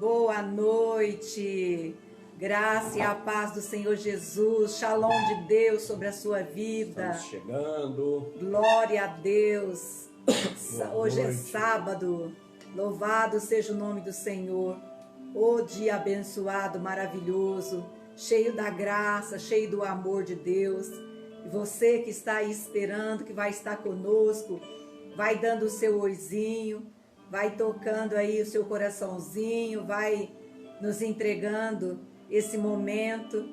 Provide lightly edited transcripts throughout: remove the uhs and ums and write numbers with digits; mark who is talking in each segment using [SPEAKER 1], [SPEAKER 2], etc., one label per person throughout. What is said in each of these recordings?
[SPEAKER 1] Boa noite, graça e a paz do Senhor Jesus, shalom de Deus sobre a sua vida.
[SPEAKER 2] Estamos chegando.
[SPEAKER 1] Glória a Deus. Hoje é
[SPEAKER 2] noite.
[SPEAKER 1] sábado, louvado seja o nome do Senhor. O dia abençoado, maravilhoso, cheio da graça, cheio do amor de Deus. E você que está aí esperando, que vai estar conosco, vai dando o seu oizinho, vai tocando aí o seu coraçãozinho, vai nos entregando esse momento.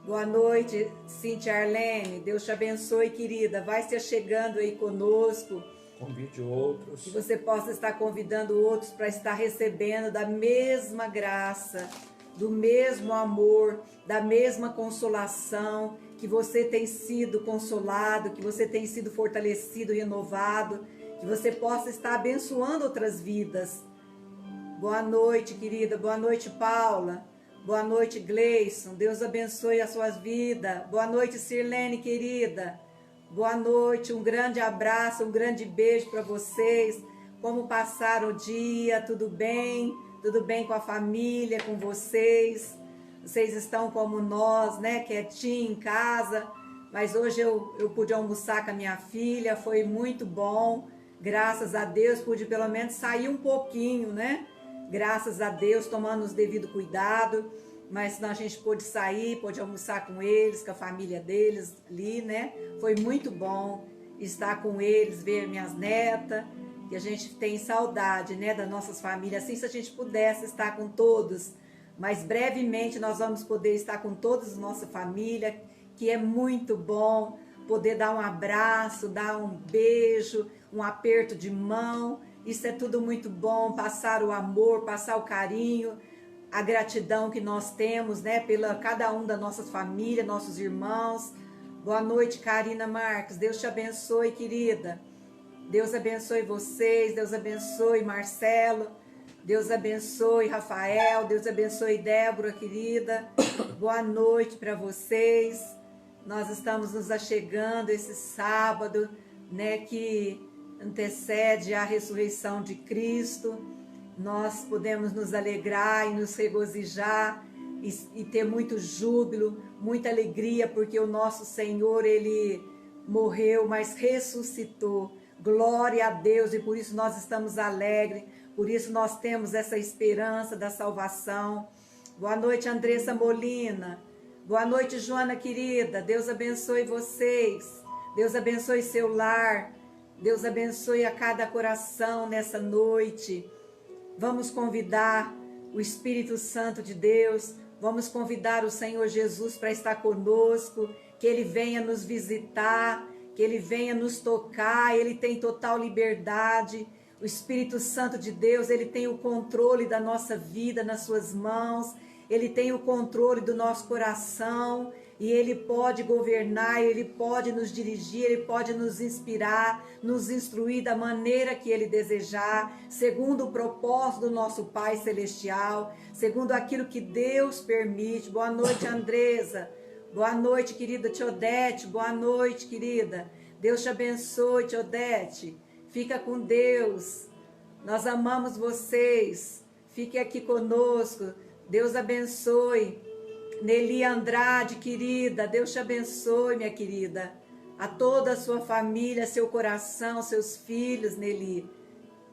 [SPEAKER 1] Boa noite, Cíntia Arlene, Deus te abençoe, querida. Vai se chegando aí conosco.
[SPEAKER 2] Convide outros.
[SPEAKER 1] Que você possa estar convidando outros para estar recebendo da mesma graça, do mesmo amor, da mesma consolação, que você tem sido consolado, que você tem sido fortalecido, renovado, que você possa estar abençoando outras vidas. Boa noite, querida. Boa noite, Paula. Boa noite, Gleison. Deus abençoe as suas vidas. Boa noite, Sirlene, querida. Boa noite, um grande abraço, um grande beijo para vocês. Como passaram o dia? Tudo bem? Tudo bem com a família, com vocês? Vocês estão como nós, né? Quietinho em casa. Mas hoje eu pude almoçar com a minha filha, foi muito bom. Graças a Deus, pude pelo menos sair um pouquinho, né? Graças a Deus, tomando os devidos cuidados. Mas a gente pôde sair, pôde almoçar com eles, com a família deles ali, né? Foi muito bom estar com eles, ver minhas netas, que a gente tem saudade, né, das nossas famílias. Assim, se a gente pudesse estar com todos, mas brevemente nós vamos poder estar com todos a nossa família, que é muito bom poder dar um abraço, dar um beijo, um aperto de mão. Isso é tudo muito bom, passar o amor, passar o carinho, a gratidão que nós temos, né, pela cada um da nossas famílias, nossos irmãos. Boa noite, Karina Marques. Deus te abençoe, querida. Deus abençoe vocês, Deus abençoe Marcelo, Deus abençoe Rafael, Deus abençoe Débora, querida. Boa noite para vocês. Nós estamos nos achegando esse sábado, né, que antecede a ressurreição de Cristo. Nós podemos nos alegrar e nos regozijar e ter muito júbilo, muita alegria, porque o nosso Senhor, Ele morreu, mas ressuscitou. Glória a Deus, e por isso nós estamos alegres, por isso nós temos essa esperança da salvação. Boa noite, Andressa Molina. Boa noite, Joana querida. Deus abençoe vocês. Deus abençoe seu lar. Deus abençoe a cada coração nessa noite. Vamos convidar o Espírito Santo de Deus, vamos convidar o Senhor Jesus para estar conosco, que Ele venha nos visitar, que Ele venha nos tocar. Ele tem total liberdade. O Espírito Santo de Deus, Ele tem o controle da nossa vida nas suas mãos, Ele tem o controle do nosso coração, e Ele pode governar, Ele pode nos dirigir, Ele pode nos inspirar, nos instruir da maneira que Ele desejar, segundo o propósito do nosso Pai Celestial, segundo aquilo que Deus permite. Boa noite, Andresa. Boa noite, querida Tiodete. Boa noite, querida. Deus te abençoe, Tiodete. Fica com Deus. Nós amamos vocês. Fique aqui conosco. Deus abençoe. Nelly Andrade, querida, Deus te abençoe, minha querida. A toda a sua família, seu coração, seus filhos, Nelly.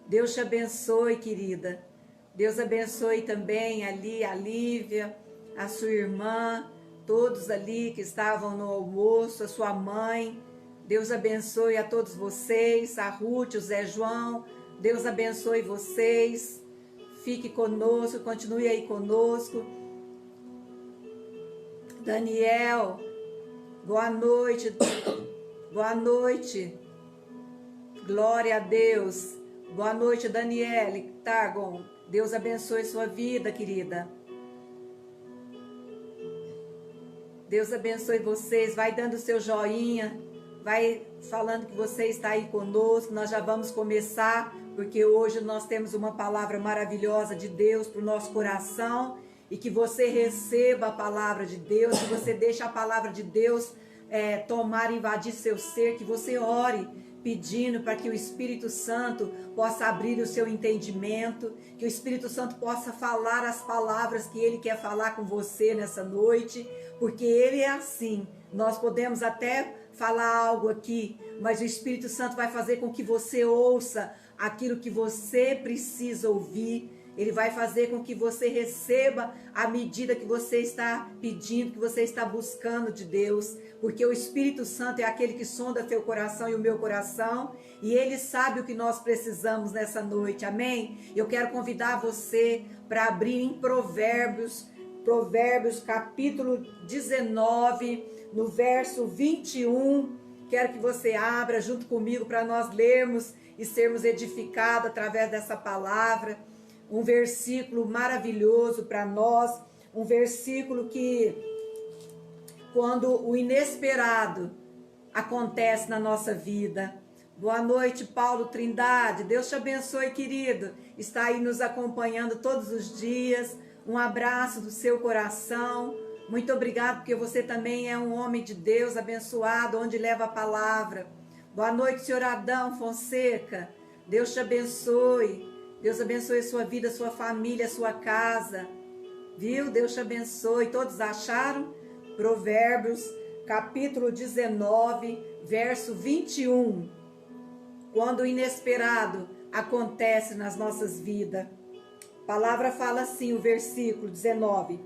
[SPEAKER 1] Deus te abençoe, querida. Deus abençoe também ali a Lívia, a sua irmã, todos ali que estavam no almoço, a sua mãe. Deus abençoe a todos vocês, a Ruth, o Zé João. Deus abençoe vocês. Fique conosco, continue aí conosco. Daniel, boa noite. Boa noite. Glória a Deus. Boa noite, Daniele Targon. Deus abençoe sua vida, querida. Deus abençoe vocês. Vai dando seu joinha. Vai falando que você está aí conosco. Nós já vamos começar, porque hoje nós temos uma palavra maravilhosa de Deus para o nosso coração. E que você receba a palavra de Deus, que você deixe a palavra de Deus tomar, invadir seu ser, que você ore, pedindo para que o Espírito Santo possa abrir o seu entendimento, que o Espírito Santo possa falar as palavras que Ele quer falar com você nessa noite, porque Ele é assim. Nós podemos até falar algo aqui, mas o Espírito Santo vai fazer com que você ouça aquilo que você precisa ouvir. Ele vai fazer com que você receba a medida que você está pedindo, que você está buscando de Deus, porque o Espírito Santo é aquele que sonda teu coração e o meu coração, e Ele sabe o que nós precisamos nessa noite, amém? Eu quero convidar você para abrir em Provérbios capítulo 19, no verso 21, quero que você abra junto comigo para nós lermos e sermos edificados através dessa palavra. Um versículo maravilhoso para nós, um versículo que, quando o inesperado acontece na nossa vida. Boa noite, Paulo Trindade, Deus te abençoe, querido, está aí nos acompanhando todos os dias, um abraço do seu coração, muito obrigado, porque você também é um homem de Deus, abençoado, onde leva a palavra. Boa noite, senhor Adão Fonseca, Deus te abençoe. Deus abençoe a sua vida, a sua família, a sua casa. Viu? Deus te abençoe. Todos acharam? Provérbios, capítulo 19, verso 21. Quando o inesperado acontece nas nossas vidas. A palavra fala assim, o versículo 19.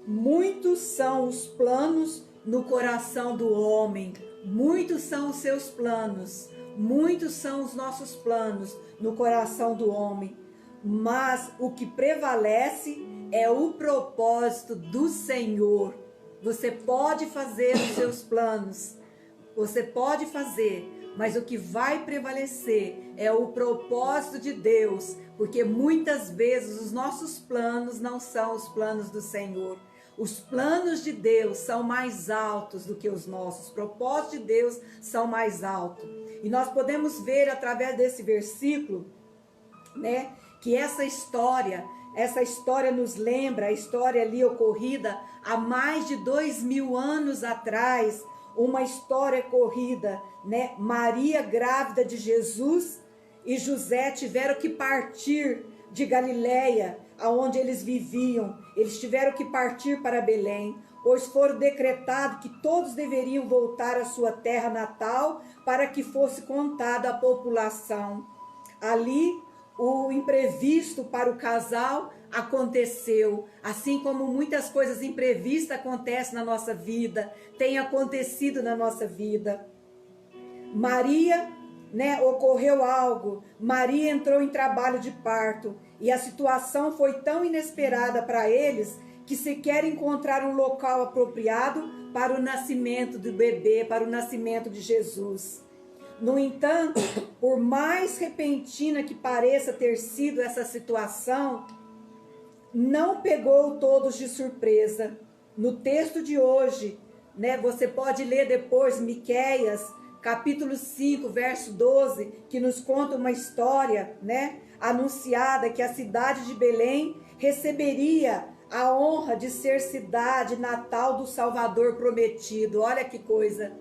[SPEAKER 1] Muitos são os planos no coração do homem. Muitos são os seus planos. Muitos são os nossos planos no coração do homem. Mas o que prevalece é o propósito do Senhor. Você pode fazer os seus planos, você pode fazer, mas o que vai prevalecer é o propósito de Deus, porque muitas vezes os nossos planos não são os planos do Senhor. Os planos de Deus são mais altos do que os nossos, os propósitos de Deus são mais altos. E nós podemos ver através desse versículo, né, que essa história nos lembra a história ali ocorrida há mais de 2000 anos atrás, uma história ocorrida, né? Maria grávida de Jesus e José tiveram que partir de Galileia, aonde eles viviam. Eles tiveram que partir para Belém, pois foram decretado que todos deveriam voltar à sua terra natal para que fosse contada a população. Ali, o imprevisto para o casal aconteceu, assim como muitas coisas imprevistas acontecem na nossa vida, tem acontecido na nossa vida. Maria, né, ocorreu algo, Maria entrou em trabalho de parto e a situação foi tão inesperada para eles que sequer encontraram um local apropriado para o nascimento do bebê, para o nascimento de Jesus. No entanto, por mais repentina que pareça ter sido essa situação, não pegou todos de surpresa. No texto de hoje, né, você pode ler depois Miqueias, capítulo 5, verso 12, que nos conta uma história, né, anunciada que a cidade de Belém receberia a honra de ser cidade natal do Salvador prometido. Olha que coisa!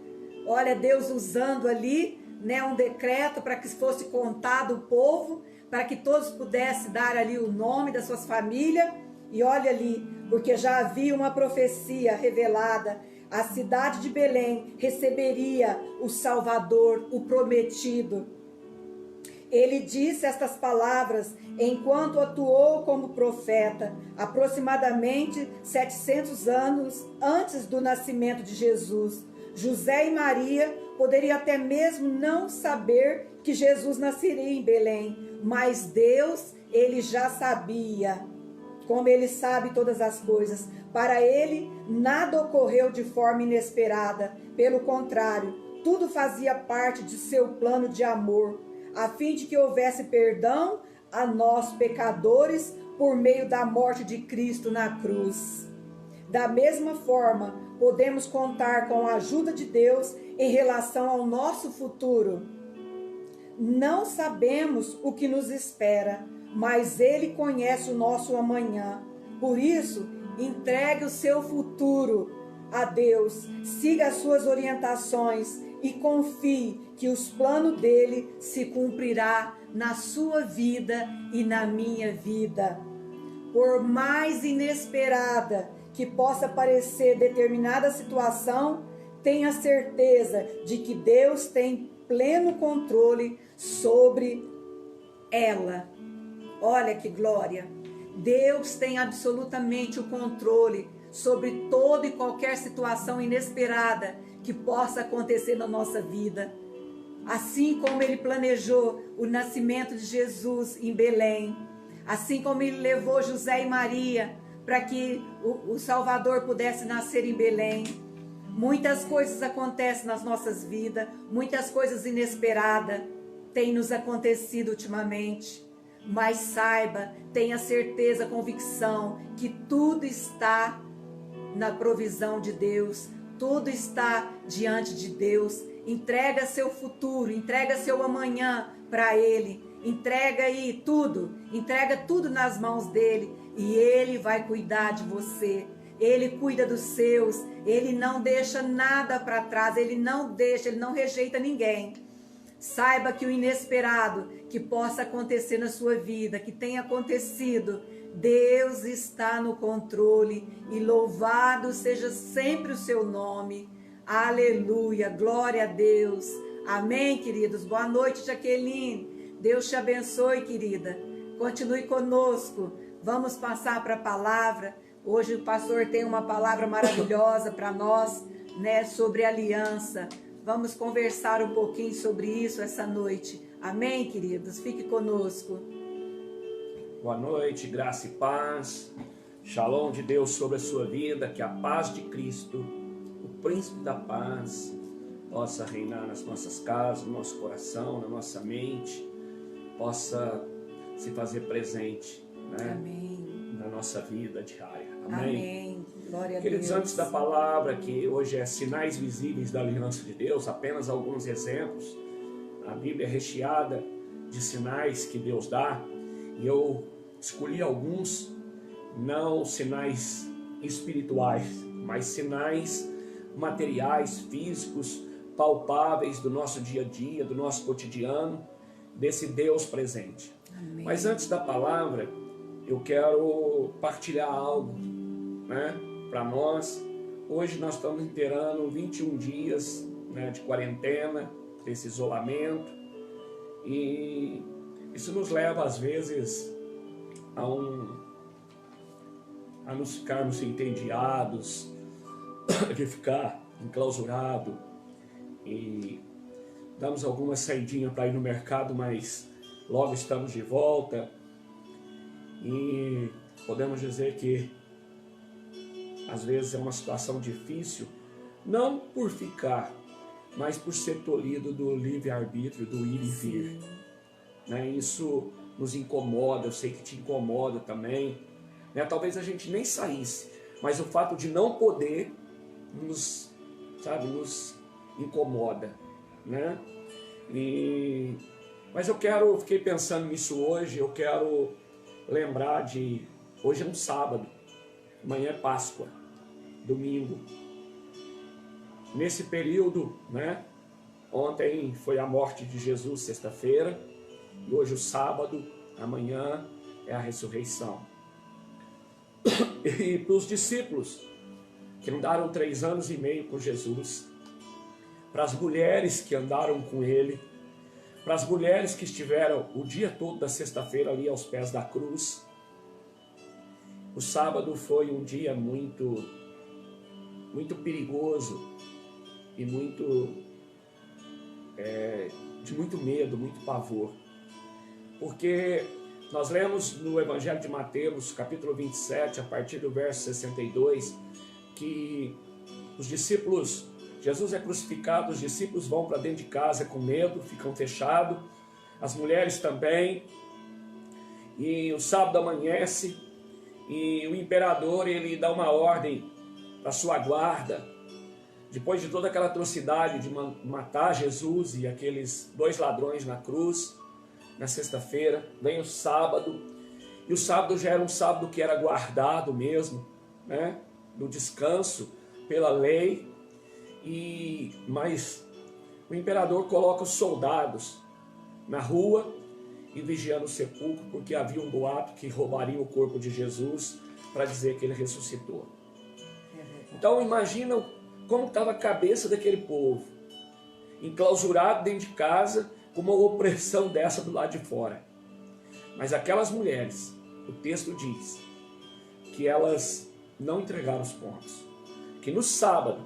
[SPEAKER 1] Olha, Deus usando ali, né, um decreto para que fosse contado o povo, para que todos pudessem dar ali o nome das suas famílias. E olha ali, porque já havia uma profecia revelada, a cidade de Belém receberia o Salvador, o prometido. Ele disse estas palavras enquanto atuou como profeta, aproximadamente 700 anos antes do nascimento de Jesus. José e Maria poderiam até mesmo não saber que Jesus nasceria em Belém, mas Deus, ele já sabia, como ele sabe todas as coisas. Para ele, nada ocorreu de forma inesperada, pelo contrário, tudo fazia parte de seu plano de amor, a fim de que houvesse perdão a nós pecadores por meio da morte de Cristo na cruz. Da mesma forma, podemos contar com a ajuda de Deus em relação ao nosso futuro. Não sabemos o que nos espera, mas Ele conhece o nosso amanhã. Por isso, entregue o seu futuro a Deus, siga as suas orientações e confie que os planos dele se cumprirá na sua vida e na minha vida. Por mais inesperada que possa parecer determinada situação, tenha certeza de que Deus tem pleno controle sobre ela. Olha que glória! Deus tem absolutamente o controle sobre toda e qualquer situação inesperada que possa acontecer na nossa vida. Assim como Ele planejou o nascimento de Jesus em Belém, assim como Ele levou José e Maria para que o Salvador pudesse nascer em Belém. Muitas coisas acontecem nas nossas vidas, muitas coisas inesperadas têm nos acontecido ultimamente. Mas saiba, tenha certeza, convicção que tudo está na provisão de Deus, tudo está diante de Deus. Entrega seu futuro, entrega seu amanhã para Ele, entrega aí tudo, entrega tudo nas mãos dEle e Ele vai cuidar de você. Ele cuida dos seus, Ele não deixa nada para trás, Ele não deixa, Ele não rejeita ninguém. Saiba que o inesperado que possa acontecer na sua vida, que tenha acontecido, Deus está no controle e louvado seja sempre o seu nome. Aleluia, glória a Deus. Amém, queridos. Boa noite, Jaqueline. Deus te abençoe, querida. Continue conosco. Vamos passar para a palavra. Hoje o pastor tem uma palavra maravilhosa para nós, né, sobre aliança. Vamos conversar um pouquinho sobre isso essa noite. Amém, queridos? Fique conosco.
[SPEAKER 2] Boa noite, graça e paz. Shalom de Deus sobre a sua vida. Que a paz de Cristo, o príncipe da paz, possa reinar nas nossas casas, no nosso coração, na nossa mente, possa se fazer presente, né?
[SPEAKER 1] Amém.
[SPEAKER 2] Na nossa vida diária. Amém.
[SPEAKER 1] Amém. Glória a
[SPEAKER 2] Queridos,
[SPEAKER 1] Deus.
[SPEAKER 2] antes da palavra, que hoje é sinais visíveis da aliança de Deus, apenas alguns exemplos. A Bíblia é recheada de sinais que Deus dá, e eu escolhi alguns, não sinais espirituais, mas sinais materiais, físicos, palpáveis do nosso dia a dia, do nosso cotidiano, desse Deus presente.
[SPEAKER 1] Amém.
[SPEAKER 2] Mas antes da palavra, eu quero partilhar algo, né, para nós. Hoje nós estamos inteirando 21 dias, né, de quarentena, desse isolamento, e isso nos leva às vezes a nos ficarmos entediados, de ficar enclausurado, e damos alguma saidinha para ir no mercado, mas logo estamos de volta, e podemos dizer que às vezes é uma situação difícil, não por ficar, mas por ser tolhido do livre-arbítrio, do ir e vir. Né? Isso nos incomoda, eu sei que te incomoda também. Né? Talvez a gente nem saísse, mas o fato de não poder nos incomoda. Né? Mas fiquei pensando nisso hoje, eu quero lembrar de... Hoje é um sábado, amanhã é Páscoa, domingo. Nesse período, né, ontem foi a morte de Jesus, sexta-feira, e hoje o sábado, amanhã é a ressurreição. E para os discípulos que andaram 3 anos e meio com Jesus, para as mulheres que andaram com ele, para as mulheres que estiveram o dia todo da sexta-feira ali aos pés da cruz, o sábado foi um dia muito perigoso e de muito medo, muito pavor. Porque nós lemos no Evangelho de Mateus, capítulo 27, a partir do verso 62, que os discípulos, Jesus é crucificado, os discípulos vão para dentro de casa com medo, ficam fechados, as mulheres também, e o sábado amanhece, e o imperador, ele dá uma ordem para sua guarda, depois de toda aquela atrocidade de matar Jesus e aqueles 2 ladrões na cruz, na sexta-feira, vem o sábado, e o sábado já era um sábado que era guardado mesmo, né, no descanso, pela lei, mas o imperador coloca os soldados na rua e vigiando o sepulcro, porque havia um boato que roubaria o corpo de Jesus para dizer que ele ressuscitou. Então imagina como estava a cabeça daquele povo, enclausurado dentro de casa, com uma opressão dessa do lado de fora. Mas aquelas mulheres, o texto diz que elas não entregaram os pontos, que no sábado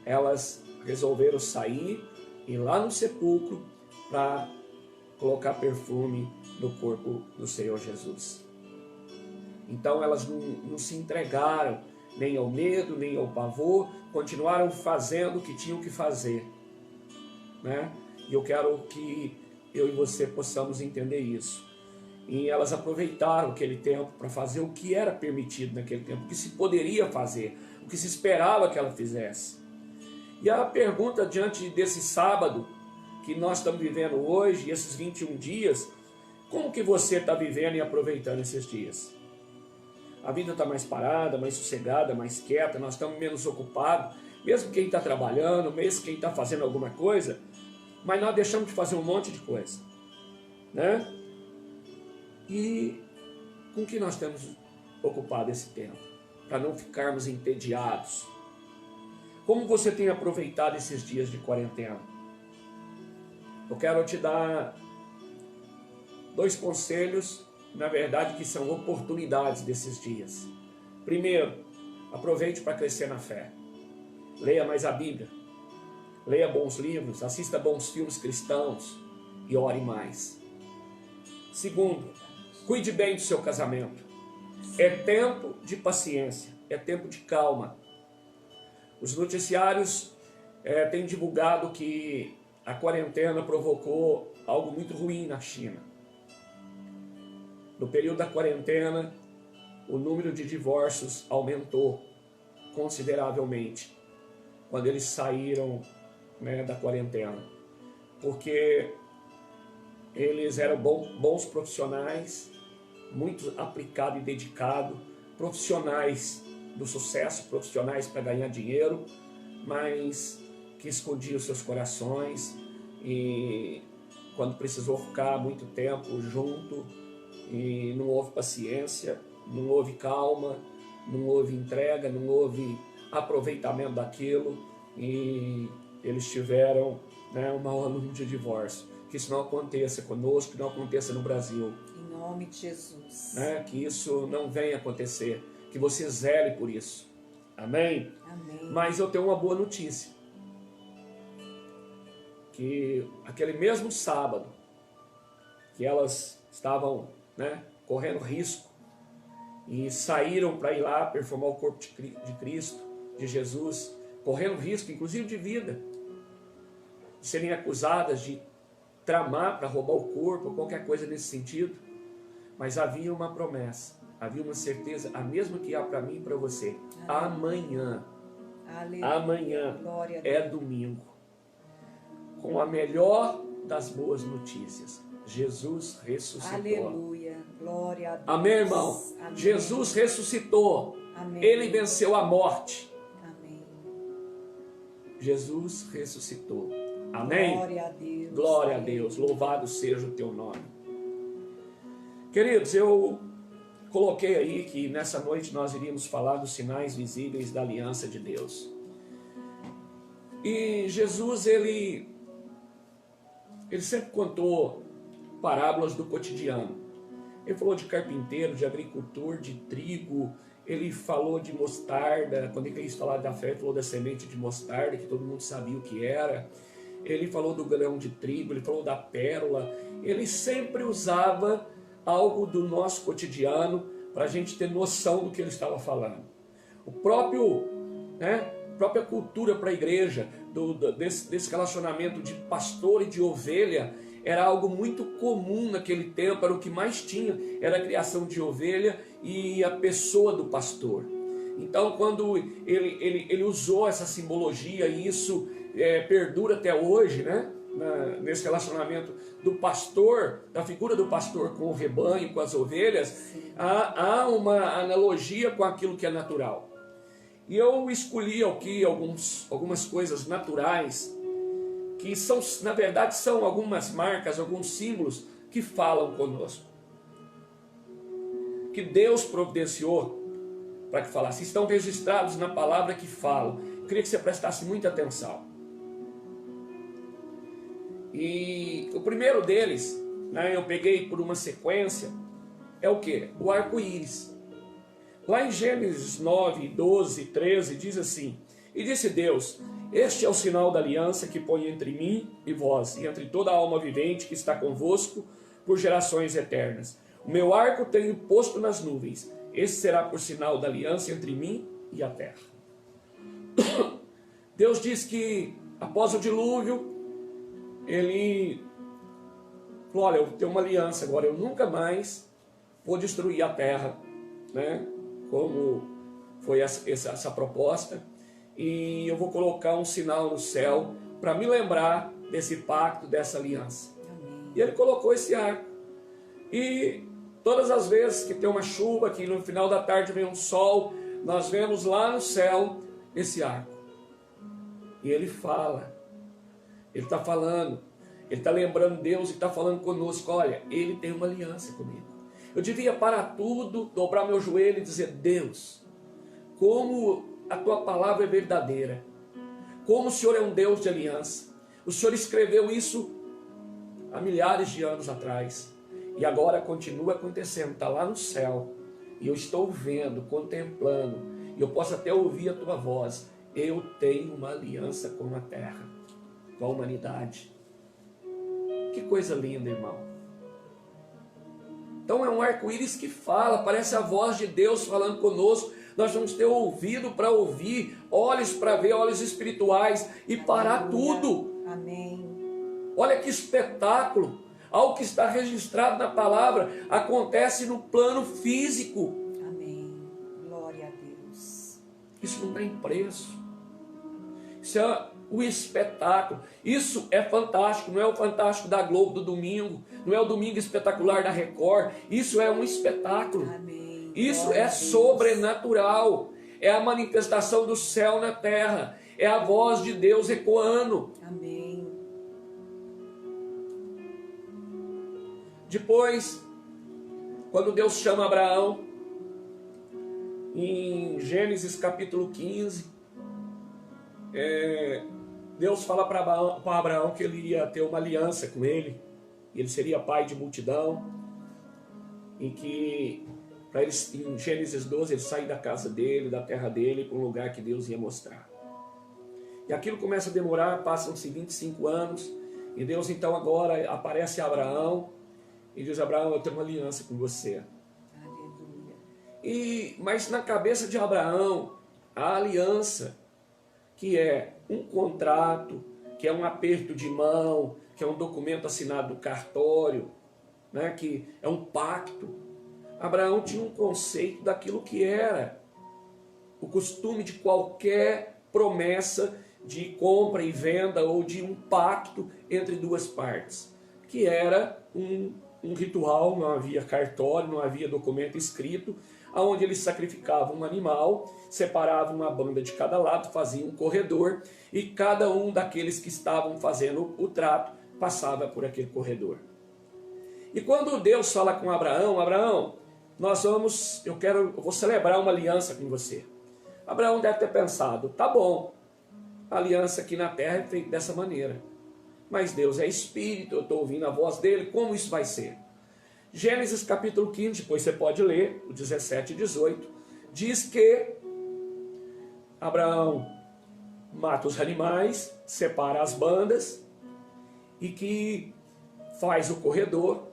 [SPEAKER 2] elas resolveram sair e ir lá no sepulcro para colocar perfume no corpo do Senhor Jesus. Então elas não se entregaram nem ao medo, nem ao pavor, continuaram fazendo o que tinham que fazer, né? E eu quero que eu e você possamos entender isso. E elas aproveitaram aquele tempo para fazer o que era permitido naquele tempo, o que se poderia fazer, o que se esperava que ela fizesse. E a pergunta diante desse sábado que nós estamos vivendo hoje, esses 21 dias, como que você está vivendo e aproveitando esses dias? A vida está mais parada, mais sossegada, mais quieta, nós estamos menos ocupados, mesmo quem está trabalhando, mesmo quem está fazendo alguma coisa, mas nós deixamos de fazer um monte de coisa, né? E com que nós temos ocupado esse tempo? Para não ficarmos entediados. Como você tem aproveitado esses dias de quarentena? Eu quero te dar 2 conselhos, na verdade, que são oportunidades desses dias. Primeiro, aproveite para crescer na fé. Leia mais a Bíblia. Leia bons livros, assista bons filmes cristãos e ore mais. Segundo, cuide bem do seu casamento. É tempo de paciência, é tempo de calma. Os noticiários têm divulgado que a quarentena provocou algo muito ruim na China. No período da quarentena, o número de divórcios aumentou consideravelmente quando eles saíram, né, da quarentena, porque eles eram bons profissionais, muito aplicado e dedicado, profissionais do sucesso, profissionais para ganhar dinheiro, mas que escondiam seus corações e quando precisou ficar muito tempo junto e não houve paciência, não houve calma, não houve entrega, não houve aproveitamento daquilo e eles tiveram, né, um maior número de divórcio. Que isso não aconteça conosco, que não aconteça no Brasil.
[SPEAKER 1] Em nome de Jesus.
[SPEAKER 2] Né? Que isso não venha acontecer, que você zele por isso. Amém?
[SPEAKER 1] Amém.
[SPEAKER 2] Mas eu tenho uma boa notícia. Que aquele mesmo sábado, que elas estavam, né, correndo risco e saíram para ir lá perfumar o corpo de Cristo, de Jesus, correndo risco, inclusive de vida, de serem acusadas de tramar para roubar o corpo, qualquer coisa nesse sentido, mas havia uma promessa, havia uma certeza, a mesma que há para mim e para você. Amanhã, amanhã é domingo, com a melhor das boas notícias, Jesus ressuscitou.
[SPEAKER 1] Aleluia, glória a Deus.
[SPEAKER 2] Amém, irmão?
[SPEAKER 1] Amém.
[SPEAKER 2] Jesus ressuscitou.
[SPEAKER 1] Amém.
[SPEAKER 2] Ele venceu a morte.
[SPEAKER 1] Amém.
[SPEAKER 2] Jesus ressuscitou. Amém?
[SPEAKER 1] Glória a Deus.
[SPEAKER 2] Glória a Deus. Louvado seja o teu nome. Queridos, eu coloquei aí que nessa noite nós iríamos falar dos sinais visíveis da aliança de Deus. E Jesus, ele sempre contou parábolas do cotidiano. Ele falou de carpinteiro, de agricultor, de trigo. Ele falou de mostarda. Quando ele quis falar da fé, ele falou da semente de mostarda, que todo mundo sabia o que era. Ele falou do grão de trigo, ele falou da pérola. Ele sempre usava algo do nosso cotidiano para a gente ter noção do que ele estava falando. A própria cultura para a igreja, desse relacionamento de pastor e de ovelha, era algo muito comum naquele tempo, era o que mais tinha, era a criação de ovelha e a pessoa do pastor. Então, quando ele usou essa simbologia, e isso perdura até hoje, né? Nesse relacionamento do pastor, da figura do pastor com o rebanho, com as ovelhas, há uma analogia com aquilo que é natural. E eu escolhi aqui algumas coisas naturais que são, na verdade, são algumas marcas, alguns símbolos que falam conosco. Que Deus providenciou para que falasse. Estão registrados na palavra que falam. Eu queria que você prestasse muita atenção. E o primeiro deles, né, eu peguei por uma sequência, é o quê? O arco-íris. Lá em Gênesis 9, 12, 13, diz assim: E disse Deus, este é o sinal da aliança que põe entre mim e vós, e entre toda a alma vivente que está convosco por gerações eternas. O meu arco tenho posto nas nuvens. Esse será por sinal da aliança entre mim e a terra. Deus diz que após o dilúvio, ele falou, olha, eu tenho uma aliança agora, eu nunca mais vou destruir a terra, né? Como foi essa proposta, e eu vou colocar um sinal no céu para me lembrar desse pacto, dessa aliança. Amém. E ele colocou esse arco. E todas as vezes que tem uma chuva, que no final da tarde vem um sol, nós vemos lá no céu esse arco. E ele fala, ele está falando, ele está lembrando Deus e está falando conosco, olha, ele tem uma aliança comigo. Eu devia parar tudo, dobrar meu joelho e dizer, Deus, como a tua palavra é verdadeira, como o Senhor é um Deus de aliança. O Senhor escreveu isso há milhares de anos atrás, e agora continua acontecendo, está lá no céu, e eu estou vendo, contemplando, e eu posso até ouvir a tua voz. Eu tenho uma aliança com a terra, com a humanidade. Que coisa linda, irmão. Então é um arco-íris que fala, parece a voz de Deus falando conosco. Nós vamos ter ouvido para ouvir, olhos para ver, olhos espirituais e parar tudo.
[SPEAKER 1] Amém.
[SPEAKER 2] Olha que espetáculo. Algo que está registrado na palavra acontece no plano físico.
[SPEAKER 1] Amém. Glória a Deus.
[SPEAKER 2] Isso não tem preço. Isso é o espetáculo. Isso é fantástico. Não é o fantástico da Globo do domingo. Não é o domingo espetacular da Record. Isso é um espetáculo.
[SPEAKER 1] Amém.
[SPEAKER 2] Isso é sobrenatural. É a manifestação do céu na terra. É a voz de Deus ecoando.
[SPEAKER 1] Amém.
[SPEAKER 2] Depois, quando Deus chama Abraão, em Gênesis capítulo 15, Deus fala para Abraão que ele ia ter uma aliança com ele, ele seria pai de multidão, em que, para eles, em Gênesis 12, ele sai da casa dele, da terra dele, para um lugar que Deus ia mostrar. E aquilo começa a demorar, passam-se 25 anos, e Deus então agora aparece a Abraão, e diz, Abraão, eu tenho uma aliança com você. Aleluia. Mas na cabeça de Abraão, a aliança, que é um contrato, que é um aperto de mão, que é um documento assinado no cartório, né, que é um pacto. Abraão tinha um conceito daquilo que era o costume de qualquer promessa de compra e venda ou de um pacto entre duas partes, que era um ritual, não havia cartório, não havia documento escrito, onde eles sacrificavam um animal, separavam uma banda de cada lado, faziam um corredor, e cada um daqueles que estavam fazendo o trato passava por aquele corredor. E quando Deus fala com Abraão, Abraão, eu vou celebrar uma aliança com você. Abraão deve ter pensado, tá bom, a aliança aqui na terra é feita dessa maneira. Mas Deus é espírito, eu estou ouvindo a voz dele, como isso vai ser? Gênesis capítulo 15, depois você pode ler, o 17 e 18, diz que Abraão mata os animais, separa as bandas, e que faz o corredor,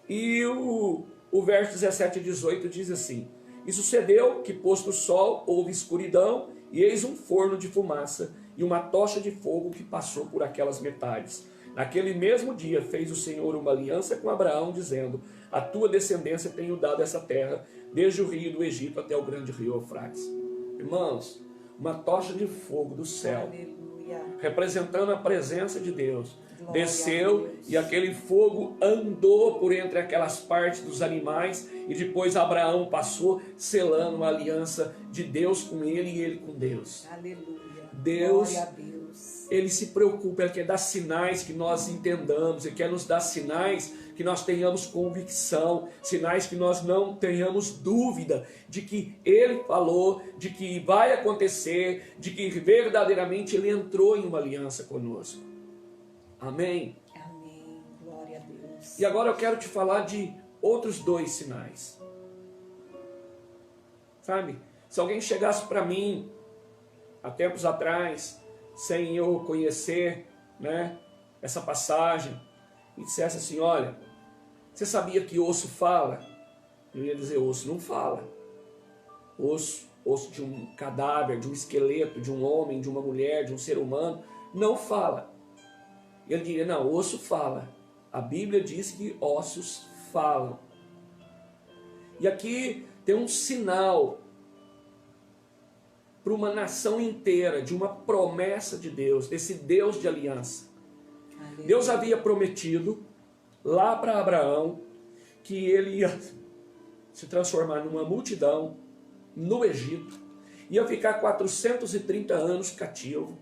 [SPEAKER 2] e o verso 17 e 18 diz assim, e sucedeu que posto o sol, houve escuridão, e eis um forno de fumaça, e uma tocha de fogo que passou por aquelas metades. Naquele mesmo dia fez o Senhor uma aliança com Abraão, dizendo, a tua descendência tenho dado essa terra, desde o rio do Egito até o grande rio Eufrates. Irmãos, uma tocha de fogo do céu, aleluia, representando a presença de Deus, glória desceu, e aquele fogo andou por entre aquelas partes dos animais, e depois Abraão passou selando a aliança de Deus com ele e ele com Deus.
[SPEAKER 1] Aleluia.
[SPEAKER 2] Deus, Ele se preocupa, Ele quer dar sinais que nós entendamos, Ele quer nos dar sinais que nós tenhamos convicção, sinais que nós não tenhamos dúvida de que Ele falou, de que vai acontecer, de que verdadeiramente Ele entrou em uma aliança conosco. Amém?
[SPEAKER 1] Amém. Glória a Deus.
[SPEAKER 2] E agora eu quero te falar de outros 2 sinais. Sabe? Se alguém chegasse para mim, há tempos atrás, sem eu conhecer, né, essa passagem, e dissesse assim, olha, você sabia que osso fala? Eu ia dizer, osso não fala. Osso de um cadáver, de um esqueleto, de um homem, de uma mulher, de um ser humano, não fala. Ele diria, não, osso fala. A Bíblia diz que ossos falam. E aqui tem um sinal para uma nação inteira, de uma promessa de Deus, desse Deus de aliança. Aleluia. Deus havia prometido lá para Abraão que ele ia se transformar numa multidão no Egito, ia ficar 430 anos cativo,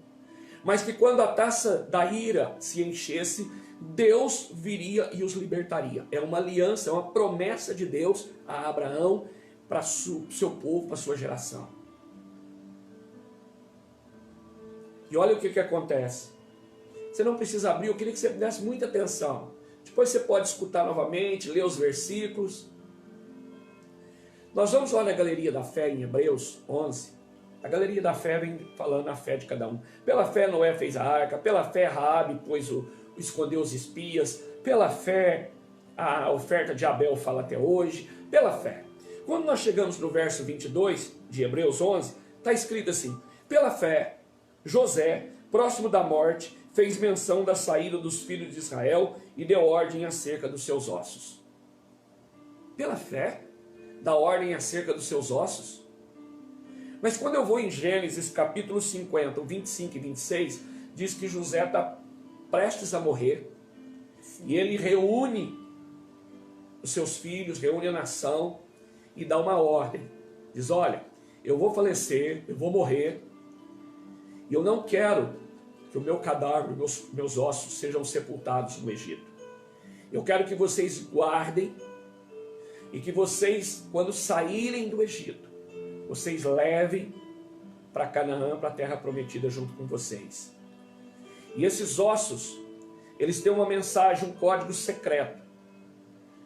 [SPEAKER 2] mas que quando a taça da ira se enchesse, Deus viria e os libertaria. É uma aliança, é uma promessa de Deus a Abraão, para o seu povo, para a sua geração. E olha o que acontece. Você não precisa abrir, eu queria que você desse muita atenção. Depois você pode escutar novamente, ler os versículos. Nós vamos lá na Galeria da Fé, em Hebreus 11. A Galeria da Fé vem falando a fé de cada um. Pela fé Noé fez a arca, pela fé Raabe escondeu os espias, pela fé a oferta de Abel fala até hoje, pela fé. Quando nós chegamos no verso 22 de Hebreus 11, está escrito assim, pela fé José, próximo da morte, fez menção da saída dos filhos de Israel e deu ordem acerca dos seus ossos. Pela fé, dá ordem acerca dos seus ossos. Mas quando eu vou em Gênesis capítulo 50, 25 e 26, diz que José está prestes a morrer. Sim. E ele reúne os seus filhos, reúne a nação e dá uma ordem. Diz, olha, eu vou falecer, eu vou morrer, e eu não quero que o meu cadáver, meus ossos sejam sepultados no Egito. Eu quero que vocês guardem e que vocês, quando saírem do Egito, vocês levem para Canaã, para a terra prometida junto com vocês. E esses ossos, eles têm uma mensagem, um código secreto,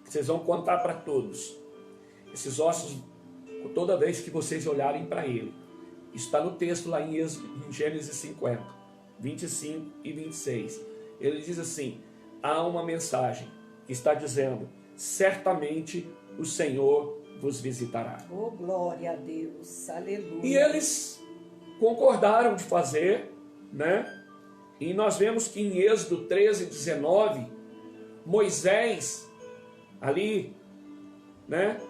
[SPEAKER 2] que vocês vão contar para todos. Esses ossos, toda vez que vocês olharem para ele, está no texto lá em Gênesis 50, 25 e 26. Ele diz assim, há uma mensagem que está dizendo, certamente o Senhor vos visitará.
[SPEAKER 1] Oh, glória a Deus, aleluia.
[SPEAKER 2] E eles concordaram de fazer, né? E nós vemos que em Êxodo 13, 19, Moisés, ali, né?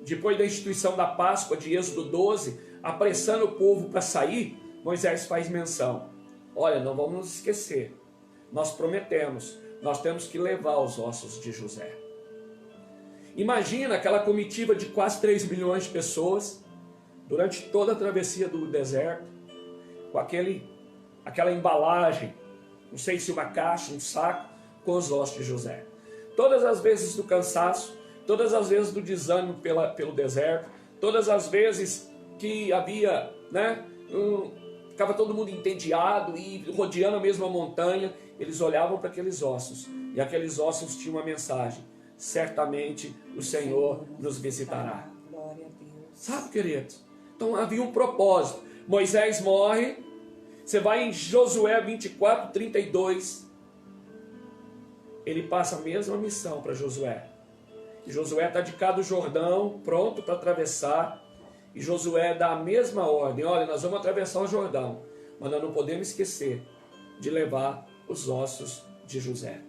[SPEAKER 2] Depois da instituição da Páscoa de Êxodo 12, apressando o povo para sair, Moisés faz menção. Olha, não vamos nos esquecer. Nós prometemos, nós temos que levar os ossos de José. Imagina aquela comitiva de quase 3 milhões de pessoas, durante toda a travessia do deserto, com aquela embalagem, não sei se uma caixa, um saco, com os ossos de José. Todas as vezes do cansaço, todas as vezes do desânimo pelo deserto, todas as vezes que havia, né, ficava todo mundo entediado e rodeando a mesma montanha, eles olhavam para aqueles ossos, e aqueles ossos tinham uma mensagem, certamente o Senhor nos visitará.
[SPEAKER 1] Glória a Deus.
[SPEAKER 2] Sabe, queridos? Então havia um propósito. Moisés morre, você vai em Josué 24, 32, ele passa a mesma missão para Josué. E Josué está de cá do Jordão, pronto para atravessar, e Josué dá a mesma ordem, olha, nós vamos atravessar o Jordão, mas nós não podemos esquecer de levar os ossos de José.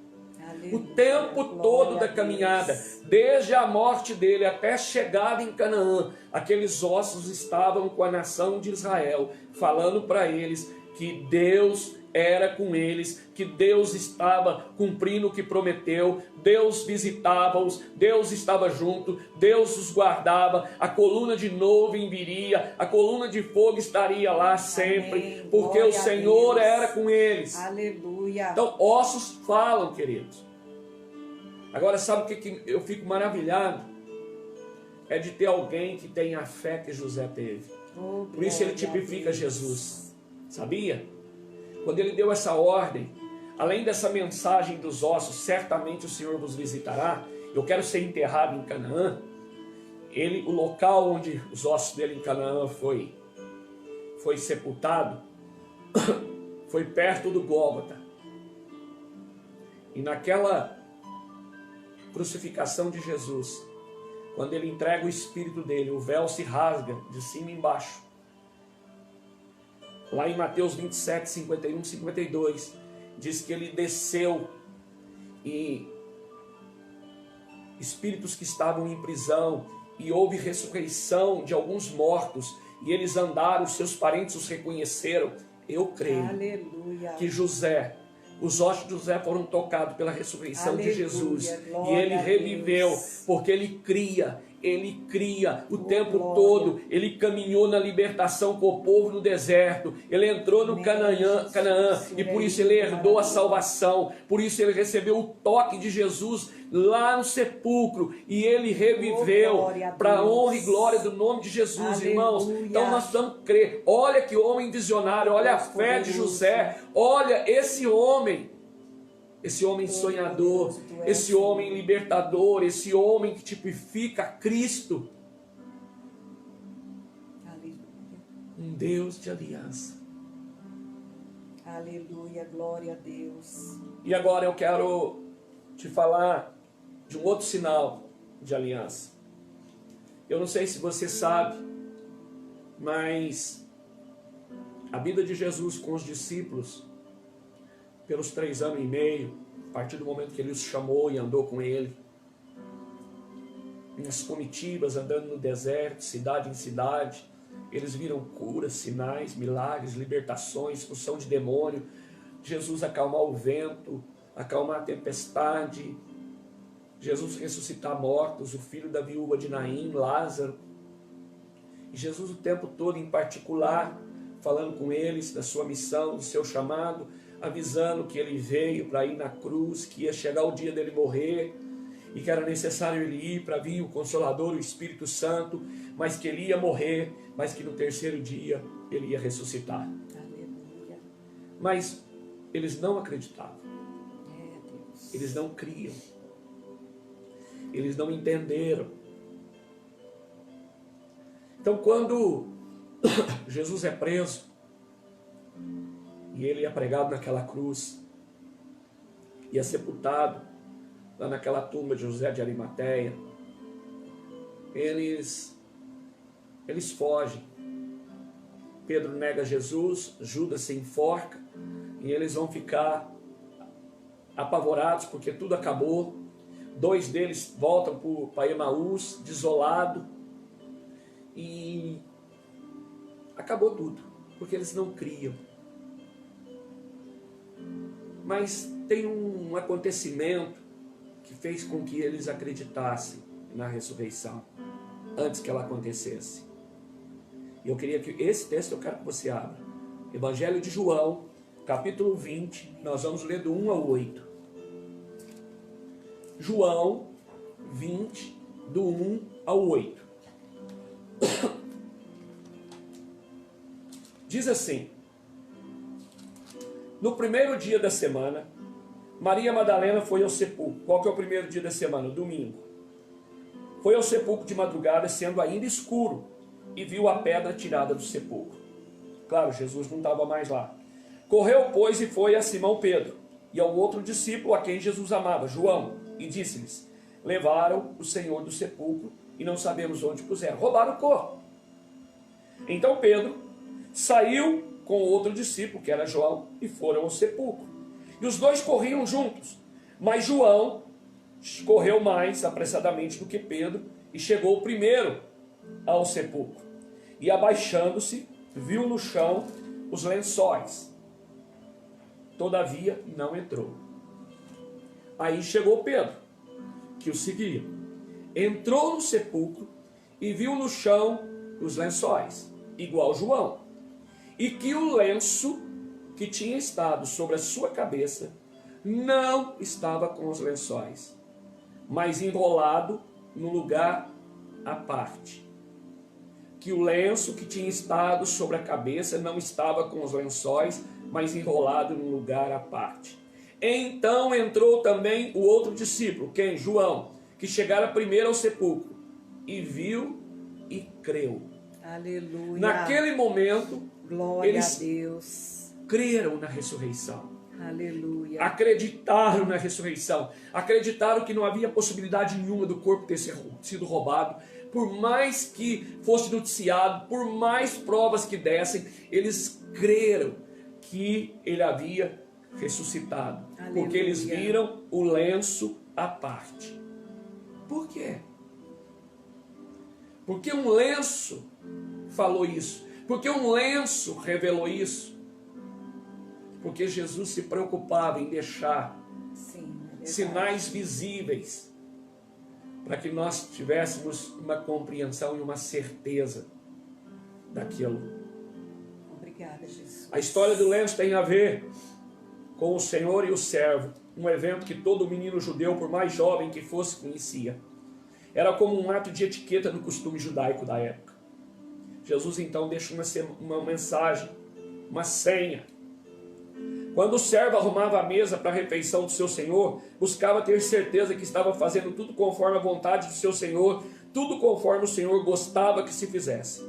[SPEAKER 2] Aleluia. O tempo todo da caminhada, desde a morte dele até a chegada em Canaã, aqueles ossos estavam com a nação de Israel, falando para eles que Deus era com eles, que Deus estava cumprindo o que prometeu, Deus visitava-os, Deus estava junto, Deus os guardava, a coluna de nuvem viria, a coluna de fogo estaria lá sempre,
[SPEAKER 1] Amém.
[SPEAKER 2] porque
[SPEAKER 1] Glória
[SPEAKER 2] o Senhor
[SPEAKER 1] a Deus.
[SPEAKER 2] era com eles.
[SPEAKER 1] Aleluia.
[SPEAKER 2] Então, ossos falam, queridos. Agora, sabe o que eu fico maravilhado? É de ter alguém que tem a fé que José teve.
[SPEAKER 1] Oh,
[SPEAKER 2] Por isso ele
[SPEAKER 1] glória a
[SPEAKER 2] tipifica
[SPEAKER 1] Deus.
[SPEAKER 2] Jesus. Sabia? Quando ele deu essa ordem, além dessa mensagem dos ossos, certamente o Senhor vos visitará. Eu quero ser enterrado em Canaã. O local onde os ossos dele em Canaã foi sepultado, foi perto do Gólgota. E naquela crucificação de Jesus, quando ele entrega o espírito dele, o véu se rasga de cima e embaixo. Lá em Mateus 27, 51, 52, diz que ele desceu e espíritos que estavam em prisão, e houve ressurreição de alguns mortos, e eles andaram, seus parentes os reconheceram. Eu creio
[SPEAKER 1] Aleluia.
[SPEAKER 2] que José, os ossos de José foram tocados pela ressurreição
[SPEAKER 1] Aleluia,
[SPEAKER 2] de Jesus, e
[SPEAKER 1] glória
[SPEAKER 2] ele
[SPEAKER 1] a
[SPEAKER 2] reviveu,
[SPEAKER 1] Deus.
[SPEAKER 2] porque ele cria o tempo
[SPEAKER 1] glória.
[SPEAKER 2] todo. Ele caminhou na libertação com o povo no deserto, ele entrou no
[SPEAKER 1] Amém,
[SPEAKER 2] Canaã,
[SPEAKER 1] Jesus.
[SPEAKER 2] e por isso ele herdou a salvação, por isso ele recebeu o toque de Jesus lá no sepulcro, e ele reviveu,
[SPEAKER 1] glória a
[SPEAKER 2] para a
[SPEAKER 1] Deus.
[SPEAKER 2] honra e glória do nome de Jesus.
[SPEAKER 1] Aleluia.
[SPEAKER 2] Irmãos. Então nós precisamos crer. Olha que homem visionário, olha a fé de José, olha esse homem sonhador, esse homem libertador, esse homem que tipifica Cristo.
[SPEAKER 1] Aleluia.
[SPEAKER 2] Um Deus de aliança.
[SPEAKER 1] Aleluia, glória a Deus.
[SPEAKER 2] E agora eu quero te falar de um outro sinal de aliança. Eu não sei se você sabe, mas a vida de Jesus com os discípulos, pelos 3 anos e meio, a partir do momento que ele os chamou e andou com ele, nas comitivas, andando no deserto, cidade em cidade, eles viram curas, sinais, milagres, libertações, expulsão de demônio, Jesus acalmar o vento, acalmar a tempestade, Jesus ressuscitar mortos, o filho da viúva de Naim, Lázaro, e Jesus o tempo todo em particular, falando com eles da sua missão, do seu chamado, avisando que ele veio para ir na cruz, que ia chegar o dia dele morrer, e que era necessário ele ir para vir o Consolador, o Espírito Santo, mas que ele ia morrer, mas que no 3º dia ele ia ressuscitar.
[SPEAKER 1] Aleluia.
[SPEAKER 2] Mas eles não acreditavam,
[SPEAKER 1] Deus.
[SPEAKER 2] eles não criam, eles não entenderam. Então quando Jesus é preso, e ele é pregado naquela cruz, e é sepultado lá naquela tumba de José de Arimateia, eles fogem. Pedro nega Jesus, Judas se enforca, e eles vão ficar apavorados porque tudo acabou. 2 deles voltam para Emaús, desolado, e acabou tudo, porque eles não criam. Mas tem um acontecimento que fez com que eles acreditassem na ressurreição, antes que ela acontecesse. E eu queria que esse texto eu quero que você abra. Evangelho de João, capítulo 20, nós vamos ler do 1 ao 8. João 20, do 1 ao 8. Diz assim: no primeiro dia da semana, Maria Madalena foi ao sepulcro. Qual que é o primeiro dia da semana? Domingo. Foi ao sepulcro de madrugada, sendo ainda escuro, e viu a pedra tirada do sepulcro. Claro, Jesus não estava mais lá. Correu, pois, e foi a Simão Pedro, e ao outro discípulo a quem Jesus amava, João, e disse-lhes: levaram o Senhor do sepulcro, e não sabemos onde puseram. Roubaram o corpo. Então Pedro saiu com outro discípulo, que era João, e foram ao sepulcro. E os 2 corriam juntos, mas João correu mais apressadamente do que Pedro, e chegou primeiro ao sepulcro. E abaixando-se, viu no chão os lençóis todavia não entrou. Aí chegou Pedro, que o seguia. Entrou no sepulcro e viu no chão os lençóis, igual João, e que o lenço que tinha estado sobre a sua cabeça não estava com os lençóis, mas enrolado no lugar à parte. Que o lenço que tinha estado sobre a cabeça não estava com os lençóis, mas enrolado num lugar à parte. Então entrou também o outro discípulo, quem? João, que chegara primeiro ao sepulcro, e viu e creu.
[SPEAKER 1] Aleluia.
[SPEAKER 2] Naquele momento,
[SPEAKER 1] Glória
[SPEAKER 2] eles
[SPEAKER 1] a Deus.
[SPEAKER 2] creram na ressurreição.
[SPEAKER 1] Aleluia.
[SPEAKER 2] Acreditaram na ressurreição. Acreditaram que não havia possibilidade nenhuma do corpo ter sido roubado. Por mais que fosse noticiado, por mais provas que dessem, eles creram que ele havia ressuscitado.
[SPEAKER 1] Aleluia.
[SPEAKER 2] Porque eles viram o lenço à parte. Por quê? Porque um lenço falou isso. Porque um lenço revelou isso. Porque Jesus se preocupava em deixar sinais visíveis para que nós tivéssemos uma compreensão e uma certeza daquilo.
[SPEAKER 1] Obrigada, Jesus.
[SPEAKER 2] A história do lenço tem a ver com o Senhor e o servo, um evento que todo menino judeu, por mais jovem que fosse, conhecia. Era como um ato de etiqueta do costume judaico da época. Jesus então deixa uma mensagem, uma senha. Quando o servo arrumava a mesa para a refeição do seu senhor, buscava ter certeza que estava fazendo tudo conforme a vontade do seu senhor, tudo conforme o senhor gostava que se fizesse.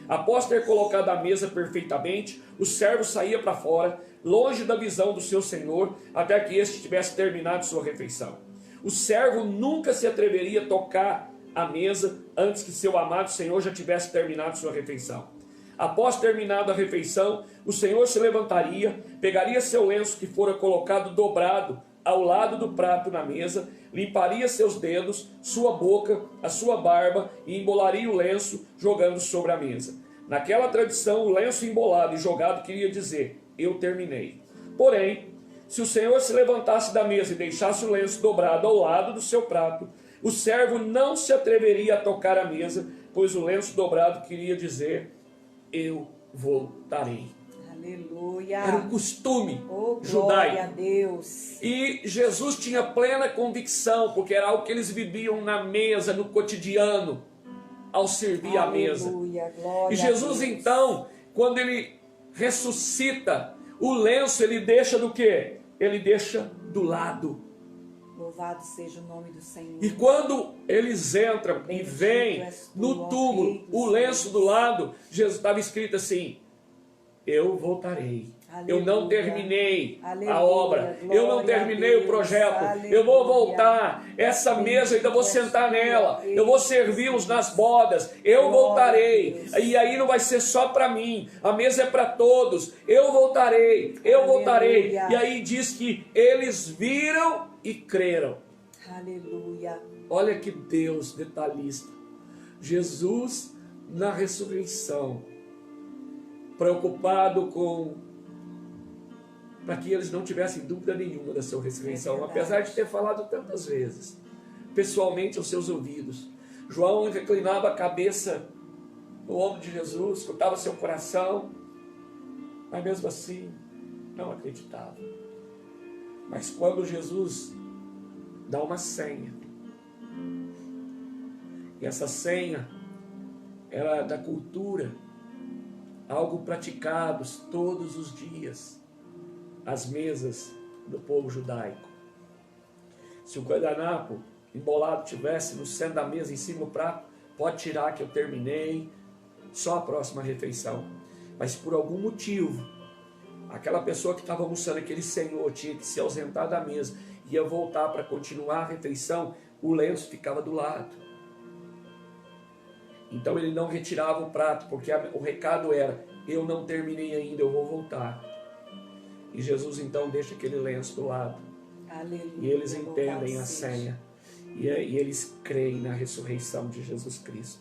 [SPEAKER 2] Após ter colocado a mesa perfeitamente, o servo saía para fora, longe da visão do seu senhor, até que este tivesse terminado sua refeição. O servo nunca se atreveria a tocar a mesa antes que seu amado senhor já tivesse terminado sua refeição. Após terminada a refeição, o senhor se levantaria, pegaria seu lenço que fora colocado dobrado ao lado do prato na mesa, limparia seus dedos, sua boca, a sua barba e embolaria o lenço jogando sobre a mesa. Naquela tradição, o lenço embolado e jogado queria dizer, eu terminei. Porém, se o senhor se levantasse da mesa e deixasse o lenço dobrado ao lado do seu prato, o servo não se atreveria a tocar a mesa, pois o lenço dobrado queria dizer, eu voltarei.
[SPEAKER 1] Aleluia.
[SPEAKER 2] Era um costume
[SPEAKER 1] Oh,
[SPEAKER 2] judaico.
[SPEAKER 1] glória a Deus.
[SPEAKER 2] E Jesus tinha plena convicção, porque era algo que eles viviam na mesa, no cotidiano, ao servir a mesa.
[SPEAKER 1] Glória
[SPEAKER 2] E Jesus
[SPEAKER 1] a Deus.
[SPEAKER 2] então, quando ele ressuscita, o lenço ele deixa do quê? Ele deixa do lado.
[SPEAKER 1] Louvado seja o nome do Senhor.
[SPEAKER 2] E quando eles entram e
[SPEAKER 1] Bendito
[SPEAKER 2] veem
[SPEAKER 1] és tu,
[SPEAKER 2] no
[SPEAKER 1] ó
[SPEAKER 2] túmulo
[SPEAKER 1] Rei dos
[SPEAKER 2] o lenço
[SPEAKER 1] Reis.
[SPEAKER 2] do lado, Jesus estava escrito assim, eu voltarei.
[SPEAKER 1] Aleluia.
[SPEAKER 2] Eu não terminei
[SPEAKER 1] Aleluia.
[SPEAKER 2] a obra. Eu não
[SPEAKER 1] Glória
[SPEAKER 2] terminei
[SPEAKER 1] a Deus.
[SPEAKER 2] o projeto.
[SPEAKER 1] Aleluia.
[SPEAKER 2] Eu vou voltar. Essa
[SPEAKER 1] Bendito
[SPEAKER 2] mesa ainda vou
[SPEAKER 1] és
[SPEAKER 2] sentar
[SPEAKER 1] tu,
[SPEAKER 2] nela.
[SPEAKER 1] ó
[SPEAKER 2] Eu vou
[SPEAKER 1] Rei
[SPEAKER 2] servi-los
[SPEAKER 1] dos
[SPEAKER 2] nas bodas. Eu
[SPEAKER 1] Glória
[SPEAKER 2] voltarei.
[SPEAKER 1] a Deus.
[SPEAKER 2] E aí não vai ser só para mim. A mesa é para todos. Eu voltarei. Eu
[SPEAKER 1] Aleluia.
[SPEAKER 2] voltarei. E aí diz que eles viram e creram.
[SPEAKER 1] Aleluia.
[SPEAKER 2] Olha que Deus detalhista. Jesus na ressurreição, preocupado para que eles não tivessem dúvida nenhuma da sua ressurreição, apesar de ter falado tantas vezes, pessoalmente aos seus ouvidos. João reclinava a cabeça no ombro de Jesus, escutava seu coração, mas mesmo assim não acreditava. Mas quando Jesus dá uma senha, e essa senha era da cultura, algo praticado todos os dias, as mesas do povo judaico. Se o guardanapo embolado tivesse no centro da mesa, em cima do prato, pode tirar que eu terminei, só a próxima refeição. Mas por algum motivo, aquela pessoa que estava almoçando, aquele senhor, tinha que se ausentar da mesa, ia voltar para continuar a refeição, o lenço ficava do lado. Então ele não retirava o prato, porque o recado era, eu não terminei ainda, eu vou voltar. E Jesus então deixa aquele lenço do lado.
[SPEAKER 1] Aleluia.
[SPEAKER 2] E eles entendem a
[SPEAKER 1] seja.
[SPEAKER 2] senha. E eles creem na ressurreição de Jesus Cristo.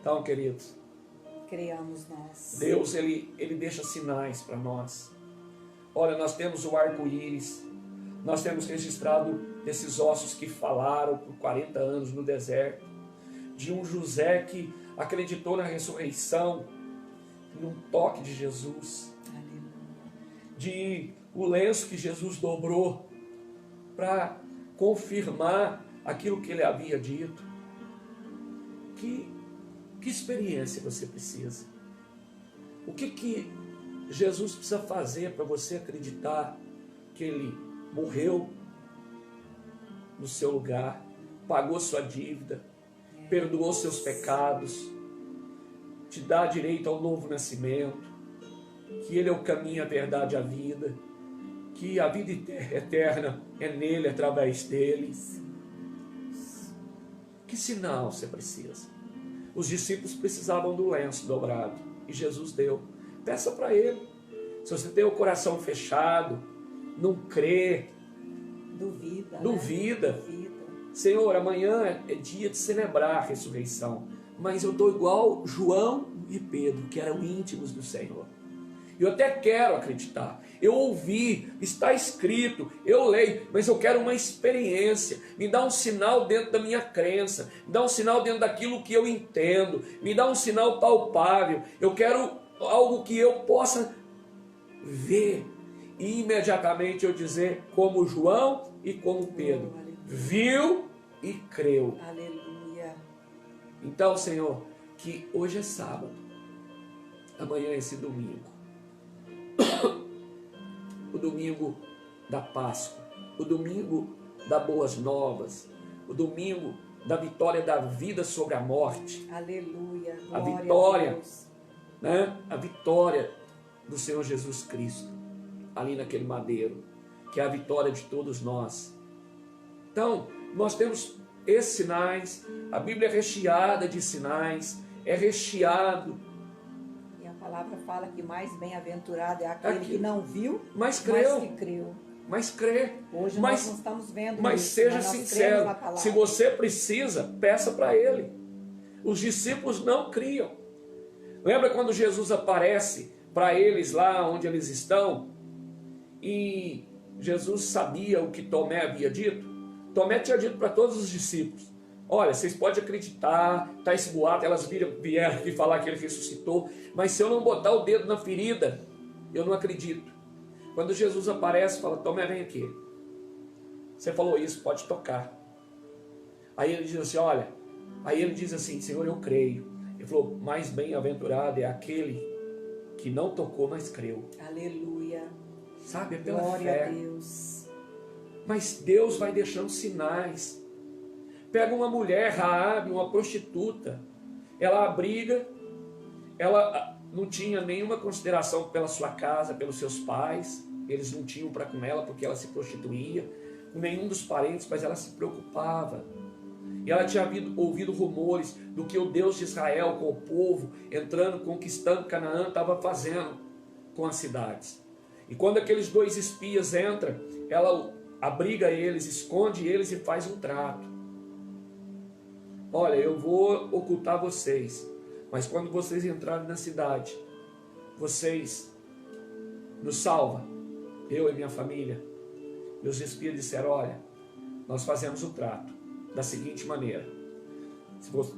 [SPEAKER 2] Então, queridos,
[SPEAKER 1] Creamos nós.
[SPEAKER 2] Deus ele deixa sinais para nós. Olha, nós temos o arco-íris, nós temos registrado esses ossos que falaram por 40 anos no deserto, de um José que acreditou na ressurreição, num toque de Jesus, de o lenço que Jesus dobrou para confirmar aquilo que ele havia dito. Que experiência você precisa? O que Jesus precisa fazer para você acreditar que ele morreu no seu lugar, pagou sua dívida, perdoou seus pecados, te dá direito ao novo nascimento, que ele é o caminho, a verdade e a vida, que a vida eterna é nele, através dele. Que sinal você precisa? Os discípulos precisavam do lenço dobrado e Jesus deu. Peça para ele. Se você tem o coração fechado, não crê, duvida. Senhor, amanhã é dia de celebrar a ressurreição, mas eu estou igual João e Pedro, que eram íntimos do Senhor. Eu até quero acreditar, eu ouvi, está escrito, eu leio, mas eu quero uma experiência. Me dá um sinal dentro da minha crença, me dá um sinal dentro daquilo que eu entendo, me dá um sinal palpável. Eu quero algo que eu possa ver e imediatamente eu dizer, como João e como Pedro, viu e creu.
[SPEAKER 1] Aleluia.
[SPEAKER 2] Então, Senhor, que hoje é sábado, amanhã é esse domingo, o domingo da Páscoa, o domingo das boas novas, o domingo da vitória da vida sobre a morte.
[SPEAKER 1] Aleluia.
[SPEAKER 2] A vitória, né? A vitória do Senhor Jesus Cristo, ali naquele madeiro, que é a vitória de todos nós. Então, nós temos esses sinais, a Bíblia é recheada de sinais, é recheado.
[SPEAKER 1] E a palavra fala que mais bem-aventurado é aquele que não viu,
[SPEAKER 2] mas creu.
[SPEAKER 1] Mas que creu.
[SPEAKER 2] Mas crê.
[SPEAKER 1] Hoje nós não estamos vendo
[SPEAKER 2] mas
[SPEAKER 1] isso,
[SPEAKER 2] seja
[SPEAKER 1] mas nós
[SPEAKER 2] sincero,
[SPEAKER 1] cremos na palavra.
[SPEAKER 2] se você precisa, peça para ele. Os discípulos não criam. Lembra quando Jesus aparece para eles lá onde eles estão? E Jesus sabia o que Tomé havia dito? Tomé tinha dito para todos os discípulos: olha, vocês podem acreditar, tá esse boato, elas vieram aqui falar que ele ressuscitou, mas se eu não botar o dedo na ferida, eu não acredito. Quando Jesus aparece, fala: Tomé, vem aqui. Você falou isso, pode tocar. Aí ele diz assim, olha, aí ele diz assim, Senhor, eu creio. Ele falou, mais bem-aventurado é aquele que não tocou, mas creu.
[SPEAKER 1] Aleluia.
[SPEAKER 2] Sabe, é pela
[SPEAKER 1] Glória
[SPEAKER 2] fé.
[SPEAKER 1] a Deus.
[SPEAKER 2] Mas Deus vai deixando sinais. Pega uma mulher, Raabe, uma prostituta. Ela abriga, ela não tinha nenhuma consideração pela sua casa, pelos seus pais. Eles não tinham para com ela porque ela se prostituía. Com nenhum dos parentes, mas ela se preocupava. E ela tinha ouvido rumores do que o Deus de Israel com o povo, entrando, conquistando Canaã, estava fazendo com as cidades. E quando aqueles dois espias entram, ela abriga eles, esconde eles e faz um trato. Olha, eu vou ocultar vocês, mas quando vocês entrarem na cidade, vocês nos salvam, eu e minha família. E os espias disseram, olha, nós fazemos o trato da seguinte maneira: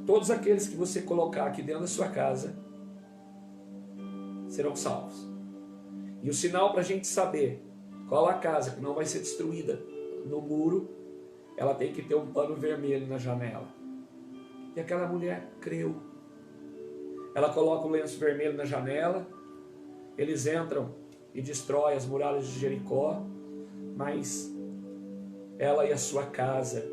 [SPEAKER 2] todos aqueles que você colocar aqui dentro da sua casa serão salvos. E o sinal para a gente saber qual a casa que não vai ser destruída no muro, ela tem que ter um pano vermelho na janela. E aquela mulher creu. Ela coloca o lenço vermelho na janela, eles entram e destroem as muralhas de Jericó, mas ela e a sua casa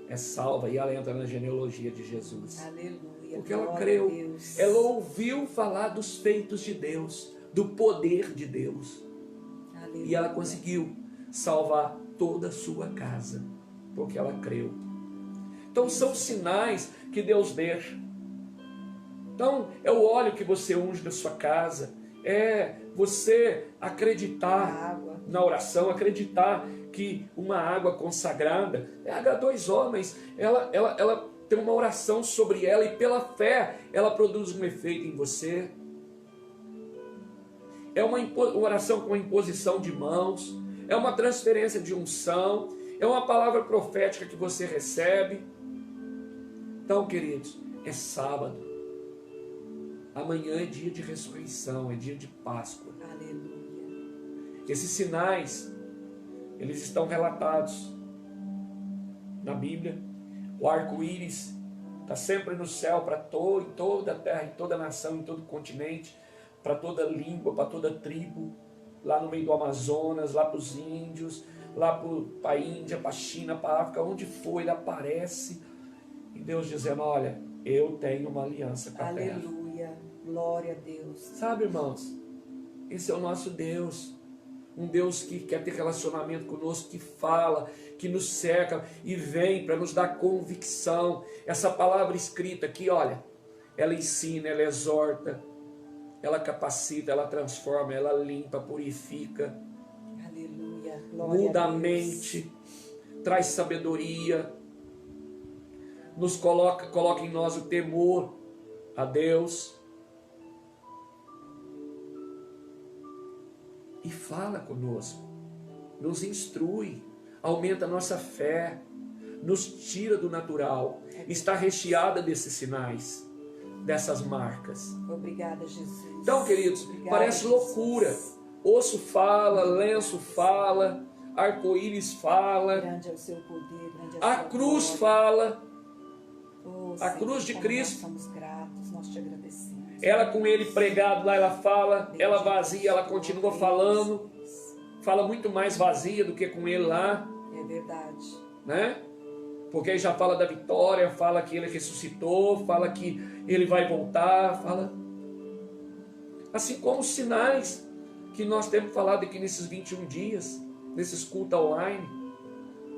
[SPEAKER 2] é salva e ela entra na genealogia de Jesus.
[SPEAKER 1] Aleluia.
[SPEAKER 2] Porque ela creu, ela ouviu falar dos feitos de Deus, do poder de Deus. Aleluia. E ela conseguiu salvar toda a sua casa, porque ela creu. Então são sinais que Deus deixa. Então é o óleo que você unge na sua casa, é você acreditar na oração, acreditar que uma água consagrada é H2O, mas ela tem uma oração sobre ela e pela fé ela produz um efeito em você. é uma oração com imposição de mãos, é uma transferência de unção, é uma palavra profética que você recebe. Então, queridos, é sábado. Amanhã é dia de ressurreição, é dia de Páscoa.
[SPEAKER 1] Aleluia.
[SPEAKER 2] Esses sinais, eles estão relatados na Bíblia. O arco-íris está sempre no céu para em toda a terra, em toda a nação, em todo o continente, para toda língua, para toda tribo, lá no meio do Amazonas, lá para os índios, lá para a Índia, para a China, para a África, onde for, ele aparece. E Deus dizendo, olha, eu tenho uma aliança com a terra.
[SPEAKER 1] Aleluia, glória a Deus.
[SPEAKER 2] Sabe, irmãos, esse é o nosso Deus. Um Deus que quer ter relacionamento conosco, que fala, que nos cerca e vem para nos dar convicção. Essa palavra escrita aqui, olha, ela ensina, ela exorta, ela capacita, ela transforma, ela limpa, purifica.
[SPEAKER 1] Aleluia, glória
[SPEAKER 2] Muda
[SPEAKER 1] a
[SPEAKER 2] a
[SPEAKER 1] Deus.
[SPEAKER 2] mente, traz sabedoria, nos coloca em nós o temor a Deus. E fala conosco, nos instrui, aumenta a nossa fé, nos tira do natural, está recheada desses sinais, dessas marcas.
[SPEAKER 1] Obrigada, Jesus.
[SPEAKER 2] Então, queridos,
[SPEAKER 1] Obrigada,
[SPEAKER 2] parece
[SPEAKER 1] Jesus.
[SPEAKER 2] loucura. Osso fala, lenço fala, arco-íris fala,
[SPEAKER 1] Grande é o seu poder, grande é a
[SPEAKER 2] a
[SPEAKER 1] sua
[SPEAKER 2] cruz
[SPEAKER 1] glória.
[SPEAKER 2] fala,
[SPEAKER 1] Oh,
[SPEAKER 2] a
[SPEAKER 1] Senhor,
[SPEAKER 2] cruz de
[SPEAKER 1] como
[SPEAKER 2] Cristo.
[SPEAKER 1] Nós somos gratos, nós te agradecemos.
[SPEAKER 2] ela com ele pregado lá, ela fala, ela vazia, ela continua falando, fala muito mais vazia do que com ele lá,
[SPEAKER 1] É verdade.
[SPEAKER 2] né? Porque aí já fala da vitória, fala que ele ressuscitou, fala que ele vai voltar, fala. Assim como os sinais que nós temos falado aqui nesses 21 dias, nesses cultos online,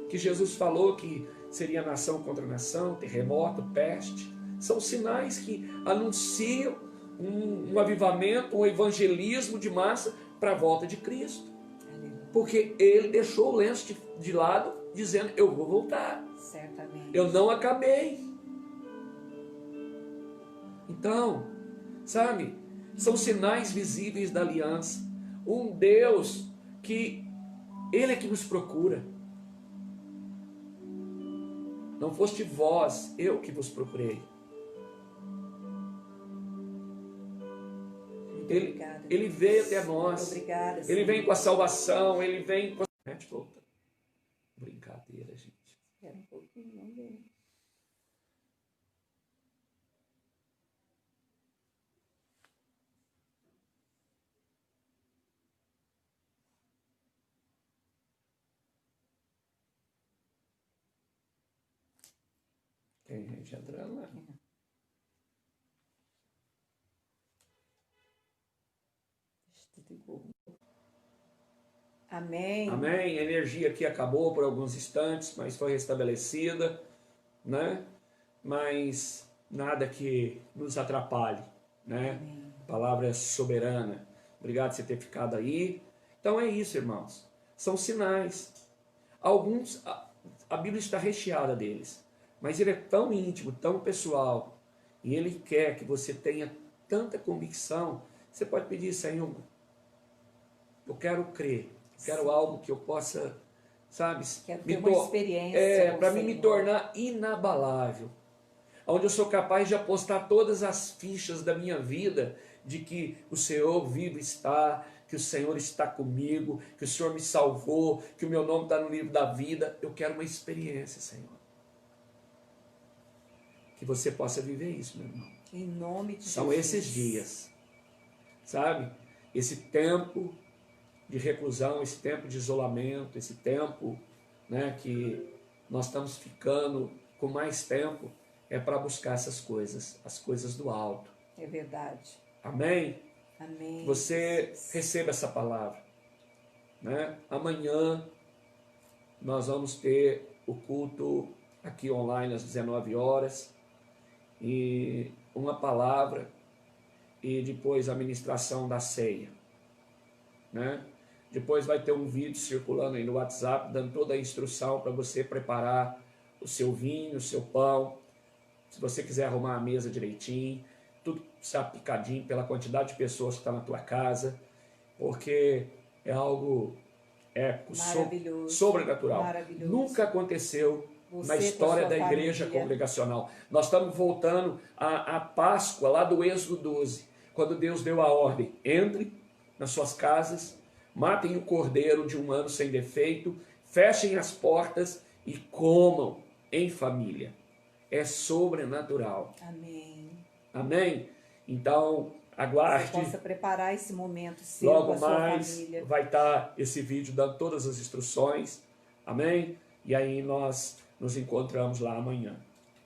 [SPEAKER 2] que Jesus falou que seria nação contra nação, terremoto, peste. São sinais que anunciam um avivamento, um evangelismo de massa para a volta de Cristo.
[SPEAKER 1] Aleluia.
[SPEAKER 2] Porque ele deixou o lenço de lado, dizendo, eu vou voltar.
[SPEAKER 1] Certamente.
[SPEAKER 2] Eu não acabei. Então, sabe, são sinais visíveis da aliança. Um Deus que Ele é que nos procura. Não foste vós, eu que vos procurei.
[SPEAKER 1] Obrigada,
[SPEAKER 2] Ele
[SPEAKER 1] Deus.
[SPEAKER 2] veio até nós.
[SPEAKER 1] Obrigada,
[SPEAKER 2] Ele
[SPEAKER 1] Senhor.
[SPEAKER 2] vem com a salvação, ele vem com a... Volta. Brincadeira, gente.
[SPEAKER 1] Espera um pouquinho, vamos ver.
[SPEAKER 2] Tem gente entrando lá.
[SPEAKER 1] Amém.
[SPEAKER 2] Amém. A energia aqui acabou por alguns instantes, mas foi restabelecida, né? Mas nada que nos atrapalhe, né?
[SPEAKER 1] Amém.
[SPEAKER 2] A palavra é soberana. Obrigado por você ter ficado aí. Então é isso, irmãos. São sinais. Alguns, a Bíblia está recheada deles, mas ele é tão íntimo, tão pessoal, e ele quer que você tenha tanta convicção. Você pode pedir, Senhor, eu quero crer, quero algo que eu possa, sabe,
[SPEAKER 1] Quero ter uma experiência com
[SPEAKER 2] para
[SPEAKER 1] o
[SPEAKER 2] mim me
[SPEAKER 1] Senhor.
[SPEAKER 2] tornar inabalável, onde eu sou capaz de apostar todas as fichas da minha vida de que o Senhor vivo está, que o Senhor está comigo, que o Senhor me salvou, que o meu nome está no livro da vida. Eu quero uma experiência, Senhor. Que você possa viver isso, meu irmão.
[SPEAKER 1] Em nome de
[SPEAKER 2] São
[SPEAKER 1] Jesus.
[SPEAKER 2] esses dias, sabe? Esse tempo de reclusão, esse tempo de isolamento, esse tempo, né, que nós estamos ficando com mais tempo, é para buscar essas coisas, as coisas do alto.
[SPEAKER 1] É verdade.
[SPEAKER 2] Amém?
[SPEAKER 1] Amém.
[SPEAKER 2] Você receba essa palavra, né? Amanhã nós vamos ter o culto aqui online às 19 horas e uma palavra e depois a ministração da ceia, né? Depois vai ter um vídeo circulando aí no WhatsApp dando toda a instrução para você preparar o seu vinho, o seu pão. Se você quiser arrumar a mesa direitinho, tudo picadinho pela quantidade de pessoas que está na tua casa. porque é algo épico,
[SPEAKER 1] Maravilhoso.
[SPEAKER 2] sobrenatural.
[SPEAKER 1] Maravilhoso.
[SPEAKER 2] Nunca aconteceu
[SPEAKER 1] Você
[SPEAKER 2] na história
[SPEAKER 1] com a
[SPEAKER 2] da
[SPEAKER 1] sua
[SPEAKER 2] igreja
[SPEAKER 1] família.
[SPEAKER 2] congregacional. Nós estamos voltando à Páscoa, lá do Êxodo 12, quando Deus deu a ordem: entre nas suas casas, matem o cordeiro de um ano sem defeito, fechem as portas e comam em família. É sobrenatural.
[SPEAKER 1] Amém.
[SPEAKER 2] Amém? Então, aguarde.
[SPEAKER 1] Você possa preparar esse momento seu
[SPEAKER 2] Logo
[SPEAKER 1] com a sua
[SPEAKER 2] mais
[SPEAKER 1] família.
[SPEAKER 2] vai estar esse vídeo dando todas as instruções. Amém? E aí nós nos encontramos lá amanhã.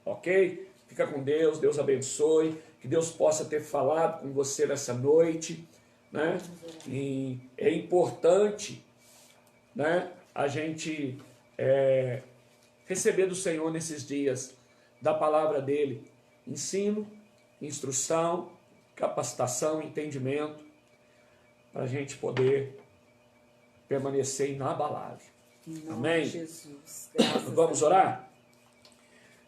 [SPEAKER 2] Ok? Fica com Deus, Deus abençoe. Que Deus possa ter falado com você nessa noite. Né? E é importante, né, a gente receber do Senhor nesses dias, da palavra dele, ensino, instrução, capacitação, entendimento, para a gente poder permanecer inabalável.
[SPEAKER 1] Em nome
[SPEAKER 2] Amém?
[SPEAKER 1] de Jesus. Graças
[SPEAKER 2] Vamos
[SPEAKER 1] a
[SPEAKER 2] orar?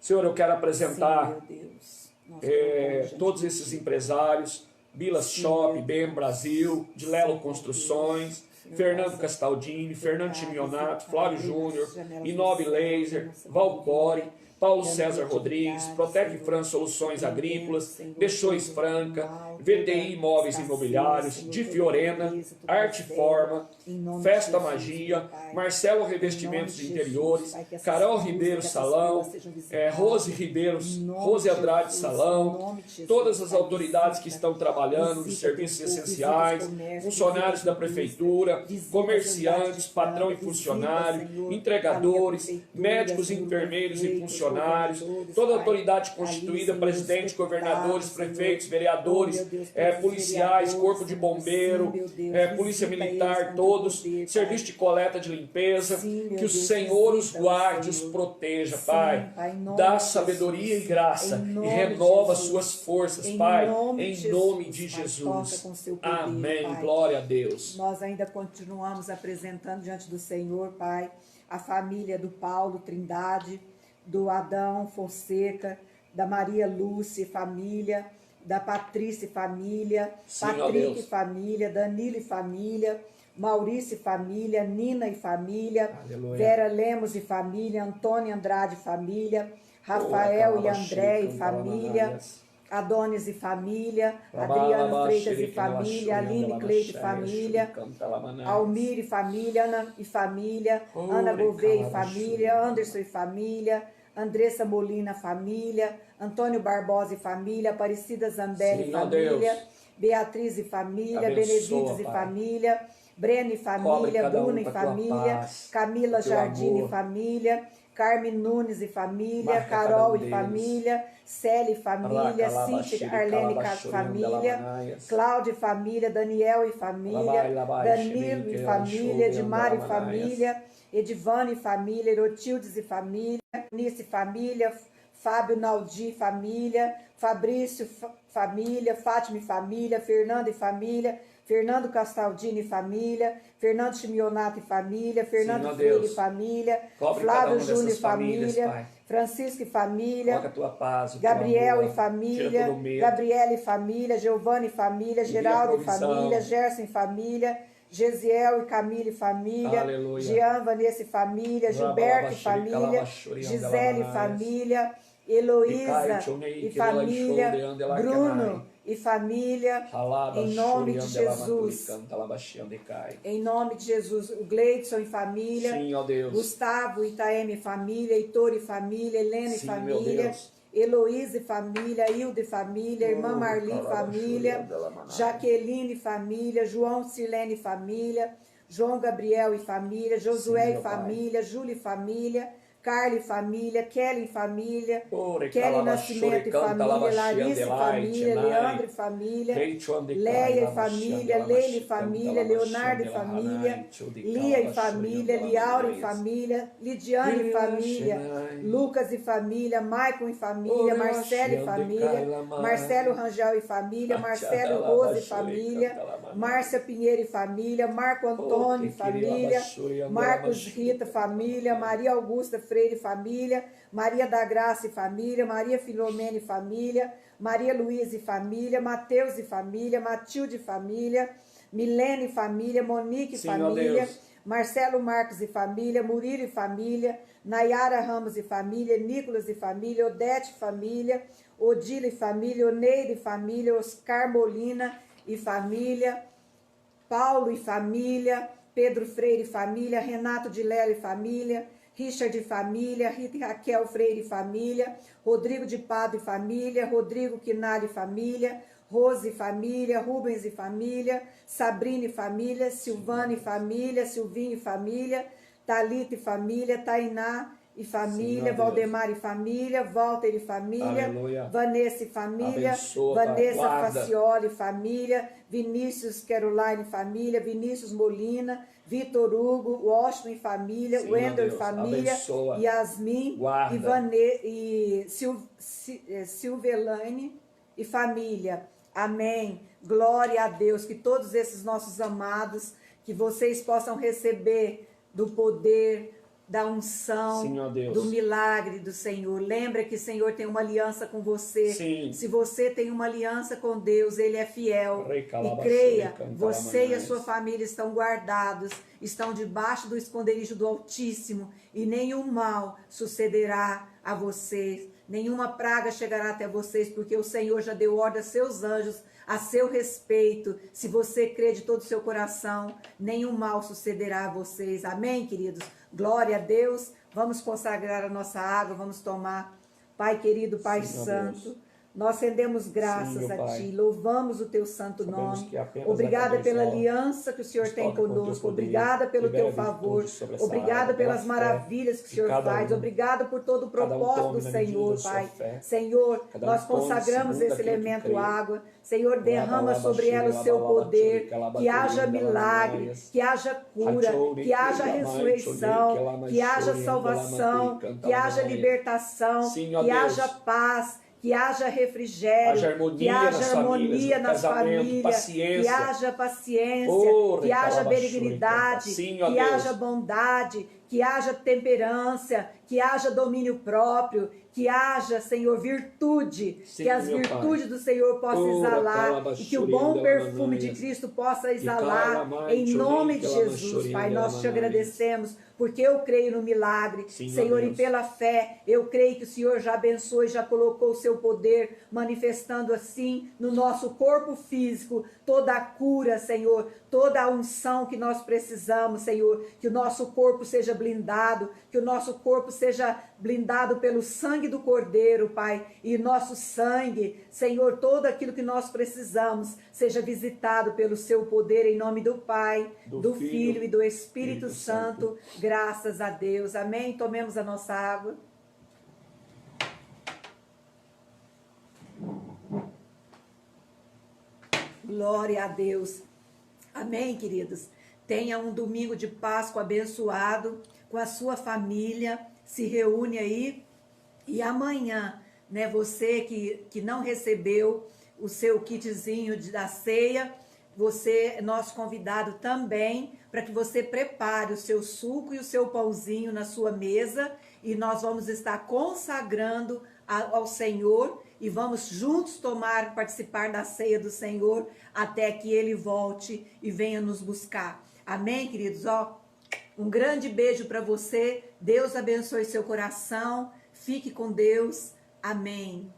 [SPEAKER 2] Senhor, eu quero
[SPEAKER 1] Deus.
[SPEAKER 2] apresentar
[SPEAKER 1] Sim, meu Deus. Nós colocamos diante
[SPEAKER 2] todos
[SPEAKER 1] de
[SPEAKER 2] esses
[SPEAKER 1] Ti.
[SPEAKER 2] empresários, Bilas
[SPEAKER 1] Sim,
[SPEAKER 2] Shop,
[SPEAKER 1] meu
[SPEAKER 2] BM
[SPEAKER 1] Deus.
[SPEAKER 2] Brasil, de Lelo
[SPEAKER 1] Sim,
[SPEAKER 2] Construções,
[SPEAKER 1] Senhor,
[SPEAKER 2] Fernando
[SPEAKER 1] faça
[SPEAKER 2] Castaldini, Fernando
[SPEAKER 1] pecados,
[SPEAKER 2] Chimionato,
[SPEAKER 1] e
[SPEAKER 2] Flávio
[SPEAKER 1] abrir
[SPEAKER 2] Júnior,
[SPEAKER 1] as janelas
[SPEAKER 2] Inob
[SPEAKER 1] do céu,
[SPEAKER 2] Laser,
[SPEAKER 1] nossa
[SPEAKER 2] Valcore,
[SPEAKER 1] vida,
[SPEAKER 2] Paulo
[SPEAKER 1] dando
[SPEAKER 2] César Rodrigues,
[SPEAKER 1] criatividade,
[SPEAKER 2] Protec
[SPEAKER 1] Senhor,
[SPEAKER 2] Fran Soluções
[SPEAKER 1] repreendendo,
[SPEAKER 2] Agrícolas,
[SPEAKER 1] Senhor,
[SPEAKER 2] Peixões
[SPEAKER 1] todo
[SPEAKER 2] Franca,
[SPEAKER 1] mal,
[SPEAKER 2] VDI
[SPEAKER 1] toda
[SPEAKER 2] Imóveis
[SPEAKER 1] escassez,
[SPEAKER 2] Imobiliários,
[SPEAKER 1] Senhor,
[SPEAKER 2] de
[SPEAKER 1] toda
[SPEAKER 2] Fiorena,
[SPEAKER 1] pobreza, toda
[SPEAKER 2] Arte
[SPEAKER 1] miséria,
[SPEAKER 2] Forma,
[SPEAKER 1] em nome de
[SPEAKER 2] Festa
[SPEAKER 1] Jesus,
[SPEAKER 2] Magia,
[SPEAKER 1] meu Pai.
[SPEAKER 2] Marcelo
[SPEAKER 1] Em nome
[SPEAKER 2] Revestimentos
[SPEAKER 1] de
[SPEAKER 2] de
[SPEAKER 1] Jesus,
[SPEAKER 2] Interiores,
[SPEAKER 1] Pai, que essas
[SPEAKER 2] Carol
[SPEAKER 1] luzes,
[SPEAKER 2] Ribeiro
[SPEAKER 1] que essas
[SPEAKER 2] Salão,
[SPEAKER 1] vilas sejam visitadas.
[SPEAKER 2] Rose Ribeiro,
[SPEAKER 1] Em nome
[SPEAKER 2] Rose
[SPEAKER 1] de
[SPEAKER 2] Andrade
[SPEAKER 1] Jesus,
[SPEAKER 2] Salão,
[SPEAKER 1] em nome de Jesus,
[SPEAKER 2] todas as
[SPEAKER 1] Pai,
[SPEAKER 2] autoridades que
[SPEAKER 1] visita,
[SPEAKER 2] estão trabalhando nos
[SPEAKER 1] visita
[SPEAKER 2] serviços
[SPEAKER 1] teu povo,
[SPEAKER 2] essenciais,
[SPEAKER 1] visita os comércios,
[SPEAKER 2] funcionários
[SPEAKER 1] visita
[SPEAKER 2] da
[SPEAKER 1] as indústrias,
[SPEAKER 2] prefeitura,
[SPEAKER 1] visita as
[SPEAKER 2] comerciantes,
[SPEAKER 1] unidades de
[SPEAKER 2] patrão e
[SPEAKER 1] campo,
[SPEAKER 2] funcionário,
[SPEAKER 1] visita, Senhor,
[SPEAKER 2] entregadores,
[SPEAKER 1] a minha prefeitura,
[SPEAKER 2] médicos,
[SPEAKER 1] Senhor, o
[SPEAKER 2] enfermeiros e
[SPEAKER 1] prefeito, os
[SPEAKER 2] funcionários,
[SPEAKER 1] governadores,
[SPEAKER 2] toda
[SPEAKER 1] Pai,
[SPEAKER 2] autoridade
[SPEAKER 1] ali,
[SPEAKER 2] constituída,
[SPEAKER 1] Senhor,
[SPEAKER 2] presidente,
[SPEAKER 1] os
[SPEAKER 2] governadores,
[SPEAKER 1] deputados,
[SPEAKER 2] prefeitos,
[SPEAKER 1] Senhor.
[SPEAKER 2] vereadores,
[SPEAKER 1] Oh, meu Deus, todos os
[SPEAKER 2] policiais,
[SPEAKER 1] vereadores,
[SPEAKER 2] corpo de
[SPEAKER 1] Senhor.
[SPEAKER 2] bombeiro,
[SPEAKER 1] Sim, meu Deus,
[SPEAKER 2] polícia
[SPEAKER 1] visita
[SPEAKER 2] militar,
[SPEAKER 1] eles com teu
[SPEAKER 2] todos,
[SPEAKER 1] poder,
[SPEAKER 2] serviço
[SPEAKER 1] Pai.
[SPEAKER 2] de coleta de limpeza,
[SPEAKER 1] Sim, meu
[SPEAKER 2] que o
[SPEAKER 1] Deus,
[SPEAKER 2] Senhor os
[SPEAKER 1] visita-os,
[SPEAKER 2] guarde, os
[SPEAKER 1] Senhor.
[SPEAKER 2] proteja,
[SPEAKER 1] Sim,
[SPEAKER 2] Pai.
[SPEAKER 1] Pai, em nome
[SPEAKER 2] Dá
[SPEAKER 1] de
[SPEAKER 2] sabedoria
[SPEAKER 1] Jesus.
[SPEAKER 2] e graça
[SPEAKER 1] Em
[SPEAKER 2] e
[SPEAKER 1] nome de
[SPEAKER 2] renova
[SPEAKER 1] Jesus.
[SPEAKER 2] suas forças,
[SPEAKER 1] Em
[SPEAKER 2] Pai,
[SPEAKER 1] nome
[SPEAKER 2] em
[SPEAKER 1] de
[SPEAKER 2] nome de
[SPEAKER 1] Jesus, Pai,
[SPEAKER 2] Jesus.
[SPEAKER 1] toca com seu poder,
[SPEAKER 2] Amém.
[SPEAKER 1] Pai.
[SPEAKER 2] Glória a Deus.
[SPEAKER 1] Nós ainda continuamos apresentando diante do Senhor, Pai, a família do Paulo Trindade, do Adão Fonseca, da Maria Lúcia e família, da Patrícia e família,
[SPEAKER 2] Sim, ó
[SPEAKER 1] Patrick e
[SPEAKER 2] Deus.
[SPEAKER 1] família, Danilo e família, Maurício e família, Nina e família,
[SPEAKER 2] Aleluia.
[SPEAKER 1] Vera Lemos e família, Antônio Andrade e família, Rafael e André e família, Adonis e família, Adriano Freitas e família, Aline Cleide e família, Almir e família, Ana e família, Ana Gouveia e família, Anderson e família, Andressa Molina família, Antônio Barbosa e família, Aparecida Zambelli e
[SPEAKER 2] Sim, ó
[SPEAKER 1] família,
[SPEAKER 2] Deus.
[SPEAKER 1] Beatriz e família,
[SPEAKER 2] Abençoa,
[SPEAKER 1] Benevides e
[SPEAKER 2] Pai.
[SPEAKER 1] família, Breno e
[SPEAKER 2] Cobre
[SPEAKER 1] família,
[SPEAKER 2] cada um
[SPEAKER 1] Bruno e
[SPEAKER 2] com a tua
[SPEAKER 1] família,
[SPEAKER 2] paz,
[SPEAKER 1] Camila
[SPEAKER 2] com teu
[SPEAKER 1] Jardim
[SPEAKER 2] amor.
[SPEAKER 1] e família, Carmen Nunes e família,
[SPEAKER 2] Marca cada
[SPEAKER 1] Carol
[SPEAKER 2] um
[SPEAKER 1] e
[SPEAKER 2] deles.
[SPEAKER 1] família, Célia e família, Cíntia Arlene e família, Cláudia e família, Daniel e família, Danilo e família, Edmar e família, Edivane e família, Erotildes e família, Nice e família, Fábio Naldi e família, Fabrício família, Fátima e família, Fernando e família, Fernando Castaldini e família, Fernando Chimionato e família, Fernando
[SPEAKER 2] ó
[SPEAKER 1] Freire
[SPEAKER 2] Deus.
[SPEAKER 1] e família,
[SPEAKER 2] Cobre cada
[SPEAKER 1] Flávio
[SPEAKER 2] uma
[SPEAKER 1] Júnior e
[SPEAKER 2] dessas famílias,
[SPEAKER 1] família,
[SPEAKER 2] Pai.
[SPEAKER 1] Francisco e família,
[SPEAKER 2] Coloca a tua paz, o teu
[SPEAKER 1] Gabriel
[SPEAKER 2] amor.
[SPEAKER 1] e
[SPEAKER 2] Tira
[SPEAKER 1] família,
[SPEAKER 2] todo o medo.
[SPEAKER 1] Gabriela e família, Giovanni e família,
[SPEAKER 2] Envia
[SPEAKER 1] Geraldo e
[SPEAKER 2] provisão.
[SPEAKER 1] família, Gerson e família, Gesiel e Camila e família,
[SPEAKER 2] Aleluia.
[SPEAKER 1] Jean, Vanessa e família, Gilberto e família, Gisele e família, Heloísa e família, Bruno e família, em nome de Jesus. Em nome de Jesus, o Gleidson e família,
[SPEAKER 2] Sim, ó Deus.
[SPEAKER 1] Gustavo, Itaeme e família, Heitor e família, Helena e
[SPEAKER 2] Sim, meu
[SPEAKER 1] família,
[SPEAKER 2] Deus.
[SPEAKER 1] Heloísa e família, Hilda e família, irmã
[SPEAKER 2] Oh,
[SPEAKER 1] Marli e família,
[SPEAKER 2] Calabachuriandalamanai.
[SPEAKER 1] Jaqueline e família, João Sirlene e família, João Gabriel e família, Josué
[SPEAKER 2] Sim,
[SPEAKER 1] e
[SPEAKER 2] meu Pai.
[SPEAKER 1] família, Júlia e família, Carla e família, Kelly e família,
[SPEAKER 2] Ore
[SPEAKER 1] Kelly
[SPEAKER 2] calabachuri,
[SPEAKER 1] Nascimento e
[SPEAKER 2] canta
[SPEAKER 1] família,
[SPEAKER 2] labaxiande,
[SPEAKER 1] Larissa e
[SPEAKER 2] light,
[SPEAKER 1] família,
[SPEAKER 2] night.
[SPEAKER 1] Leandro e família,
[SPEAKER 2] Leite
[SPEAKER 1] Leia e família, Leila e família, Leonardo e família, Lia e família, Liaura e família, Lidiane e família, Lucas e família, Maicon e família, Marcelo e família, Marcelo Rangel e família, Marcelo Rose e família, Márcia Pinheiro e família, Marco Antônio e família, Marcos Rita família, Maria Augusta Freire e família, Maria da Graça e família, Maria Filomena e família, Maria Luísa e família, Mateus e família, Matilde e família, Milene e família, Monique e
[SPEAKER 2] Sim, ó
[SPEAKER 1] família,
[SPEAKER 2] Deus.
[SPEAKER 1] Marcelo Marcos e família, Murilo e família, Nayara Ramos e família, Nicolas e família, Odete e família, Odila e família, Oneide e família, Oscar Molina e família, Paulo e família, Pedro Freire e família, Renato de Lelo e família, Richard e família, Rita e Raquel Freire e família, Rodrigo de Pado e família, Rodrigo Quinalha e família, Rose e família, Rubens e família, Sabrina e família, Silvana e família, Silvinho e família, Thalita e família, Tainá e família,
[SPEAKER 2] Sim,
[SPEAKER 1] Valdemar e família, Walter e família,
[SPEAKER 2] Aleluia.
[SPEAKER 1] Vanessa e família,
[SPEAKER 2] Abençoa, Pai.
[SPEAKER 1] Vanessa
[SPEAKER 2] Guarda.
[SPEAKER 1] Facioli e família, Vinícius Caroline e família, Vinícius Molina, Vitor Hugo, Washington e família,
[SPEAKER 2] Sim,
[SPEAKER 1] Wendel e
[SPEAKER 2] Deus.
[SPEAKER 1] família,
[SPEAKER 2] Abençoa.
[SPEAKER 1] Yasmin
[SPEAKER 2] Guarda.
[SPEAKER 1] e Silvelane e família. Amém. Glória a Deus. Que todos esses nossos amados, que vocês possam receber do poder, da unção,
[SPEAKER 2] Sim, ó Deus.
[SPEAKER 1] do milagre do Senhor. Lembra que o Senhor tem uma aliança com você.
[SPEAKER 2] Sim.
[SPEAKER 1] Se você tem uma aliança com Deus, Ele é fiel.
[SPEAKER 2] Rei
[SPEAKER 1] E
[SPEAKER 2] Calabashu,
[SPEAKER 1] creia,
[SPEAKER 2] Rei Canta
[SPEAKER 1] você e a
[SPEAKER 2] Lamanais.
[SPEAKER 1] sua família estão guardados, estão debaixo do esconderijo do Altíssimo, e nenhum mal sucederá a vocês. Nenhuma praga chegará até vocês, porque o Senhor já deu ordem a seus anjos a seu respeito. Se você crê de todo o seu coração, nenhum mal sucederá a vocês. Amém, queridos? Glória a Deus. Vamos consagrar a nossa água, vamos tomar. Pai querido, Pai
[SPEAKER 2] Sim,
[SPEAKER 1] Santo, nós rendemos graças
[SPEAKER 2] Sim, meu
[SPEAKER 1] a
[SPEAKER 2] Pai.
[SPEAKER 1] Ti, louvamos o Teu santo
[SPEAKER 2] Sabemos
[SPEAKER 1] nome.
[SPEAKER 2] que apenas
[SPEAKER 1] Obrigada
[SPEAKER 2] através
[SPEAKER 1] pela
[SPEAKER 2] dela
[SPEAKER 1] aliança que o Senhor
[SPEAKER 2] nos
[SPEAKER 1] tem
[SPEAKER 2] toca com Teu
[SPEAKER 1] conosco,
[SPEAKER 2] poder,
[SPEAKER 1] obrigada pelo
[SPEAKER 2] libera
[SPEAKER 1] Teu
[SPEAKER 2] virtude
[SPEAKER 1] favor,
[SPEAKER 2] sobre essa
[SPEAKER 1] obrigada
[SPEAKER 2] água,
[SPEAKER 1] pelas
[SPEAKER 2] pela
[SPEAKER 1] maravilhas que o
[SPEAKER 2] de
[SPEAKER 1] Senhor
[SPEAKER 2] cada
[SPEAKER 1] faz,
[SPEAKER 2] um.
[SPEAKER 1] obrigado por todo o
[SPEAKER 2] Cada um
[SPEAKER 1] propósito
[SPEAKER 2] tome
[SPEAKER 1] do
[SPEAKER 2] na medida
[SPEAKER 1] Senhor,
[SPEAKER 2] da sua
[SPEAKER 1] Pai.
[SPEAKER 2] fé.
[SPEAKER 1] Senhor,
[SPEAKER 2] Cada um
[SPEAKER 1] nós
[SPEAKER 2] tome
[SPEAKER 1] consagramos
[SPEAKER 2] segundo
[SPEAKER 1] esse
[SPEAKER 2] aquilo que
[SPEAKER 1] elemento
[SPEAKER 2] crê.
[SPEAKER 1] água. Senhor, derrama sobre ela o seu poder, que haja milagre, que haja cura, que haja ressurreição, que haja salvação, que haja libertação,
[SPEAKER 2] Sim, ó
[SPEAKER 1] que haja
[SPEAKER 2] Deus.
[SPEAKER 1] paz, que haja refrigério,
[SPEAKER 2] Haja harmonia
[SPEAKER 1] que haja
[SPEAKER 2] nas
[SPEAKER 1] harmonia
[SPEAKER 2] famílias, no
[SPEAKER 1] nas
[SPEAKER 2] casamento,
[SPEAKER 1] famílias,
[SPEAKER 2] paciência.
[SPEAKER 1] que haja paciência,
[SPEAKER 2] Oh,
[SPEAKER 1] que haja
[SPEAKER 2] recalabachuri,
[SPEAKER 1] benignidade,
[SPEAKER 2] sim, ó
[SPEAKER 1] que
[SPEAKER 2] Deus.
[SPEAKER 1] haja bondade, que haja temperança, que haja domínio próprio, que haja, Senhor, virtude,
[SPEAKER 2] Sim,
[SPEAKER 1] que as
[SPEAKER 2] meu Pai.
[SPEAKER 1] virtudes do Senhor possam
[SPEAKER 2] Oh,
[SPEAKER 1] exalar
[SPEAKER 2] recalabachuri,
[SPEAKER 1] e que o bom perfume de
[SPEAKER 2] andalamanaias.
[SPEAKER 1] Cristo possa exalar
[SPEAKER 2] Icalalamai,
[SPEAKER 1] em nome de
[SPEAKER 2] churi,
[SPEAKER 1] Jesus, Pai.
[SPEAKER 2] andalamanaias.
[SPEAKER 1] Nós te agradecemos porque eu creio no milagre,
[SPEAKER 2] Sim, ó
[SPEAKER 1] Senhor, e
[SPEAKER 2] Deus.
[SPEAKER 1] pela fé eu creio que o Senhor já abençoou e já colocou o seu poder, manifestando assim no nosso corpo físico toda a cura, Senhor, toda a unção que nós precisamos, Senhor, que o nosso corpo seja blindado, que o nosso corpo seja blindado pelo sangue do Cordeiro, Pai, e nosso sangue, Senhor, todo aquilo que nós precisamos seja visitado pelo seu poder, em nome do Pai, do Filho e do Espírito Santo. Graças a Deus. Amém? Tomemos a nossa água. Glória a Deus. Amém, queridos? Tenha um domingo de Páscoa abençoado com a sua família. Se reúne aí. E amanhã, né, você que não recebeu o seu kitzinho da ceia, você é nosso convidado também para que você prepare o seu suco e o seu pãozinho na sua mesa, e nós vamos estar consagrando ao Senhor e vamos juntos participar da ceia do Senhor até que Ele volte e venha nos buscar. Amém, queridos? Um grande beijo para você. Deus abençoe seu coração. Fique com Deus. Amém.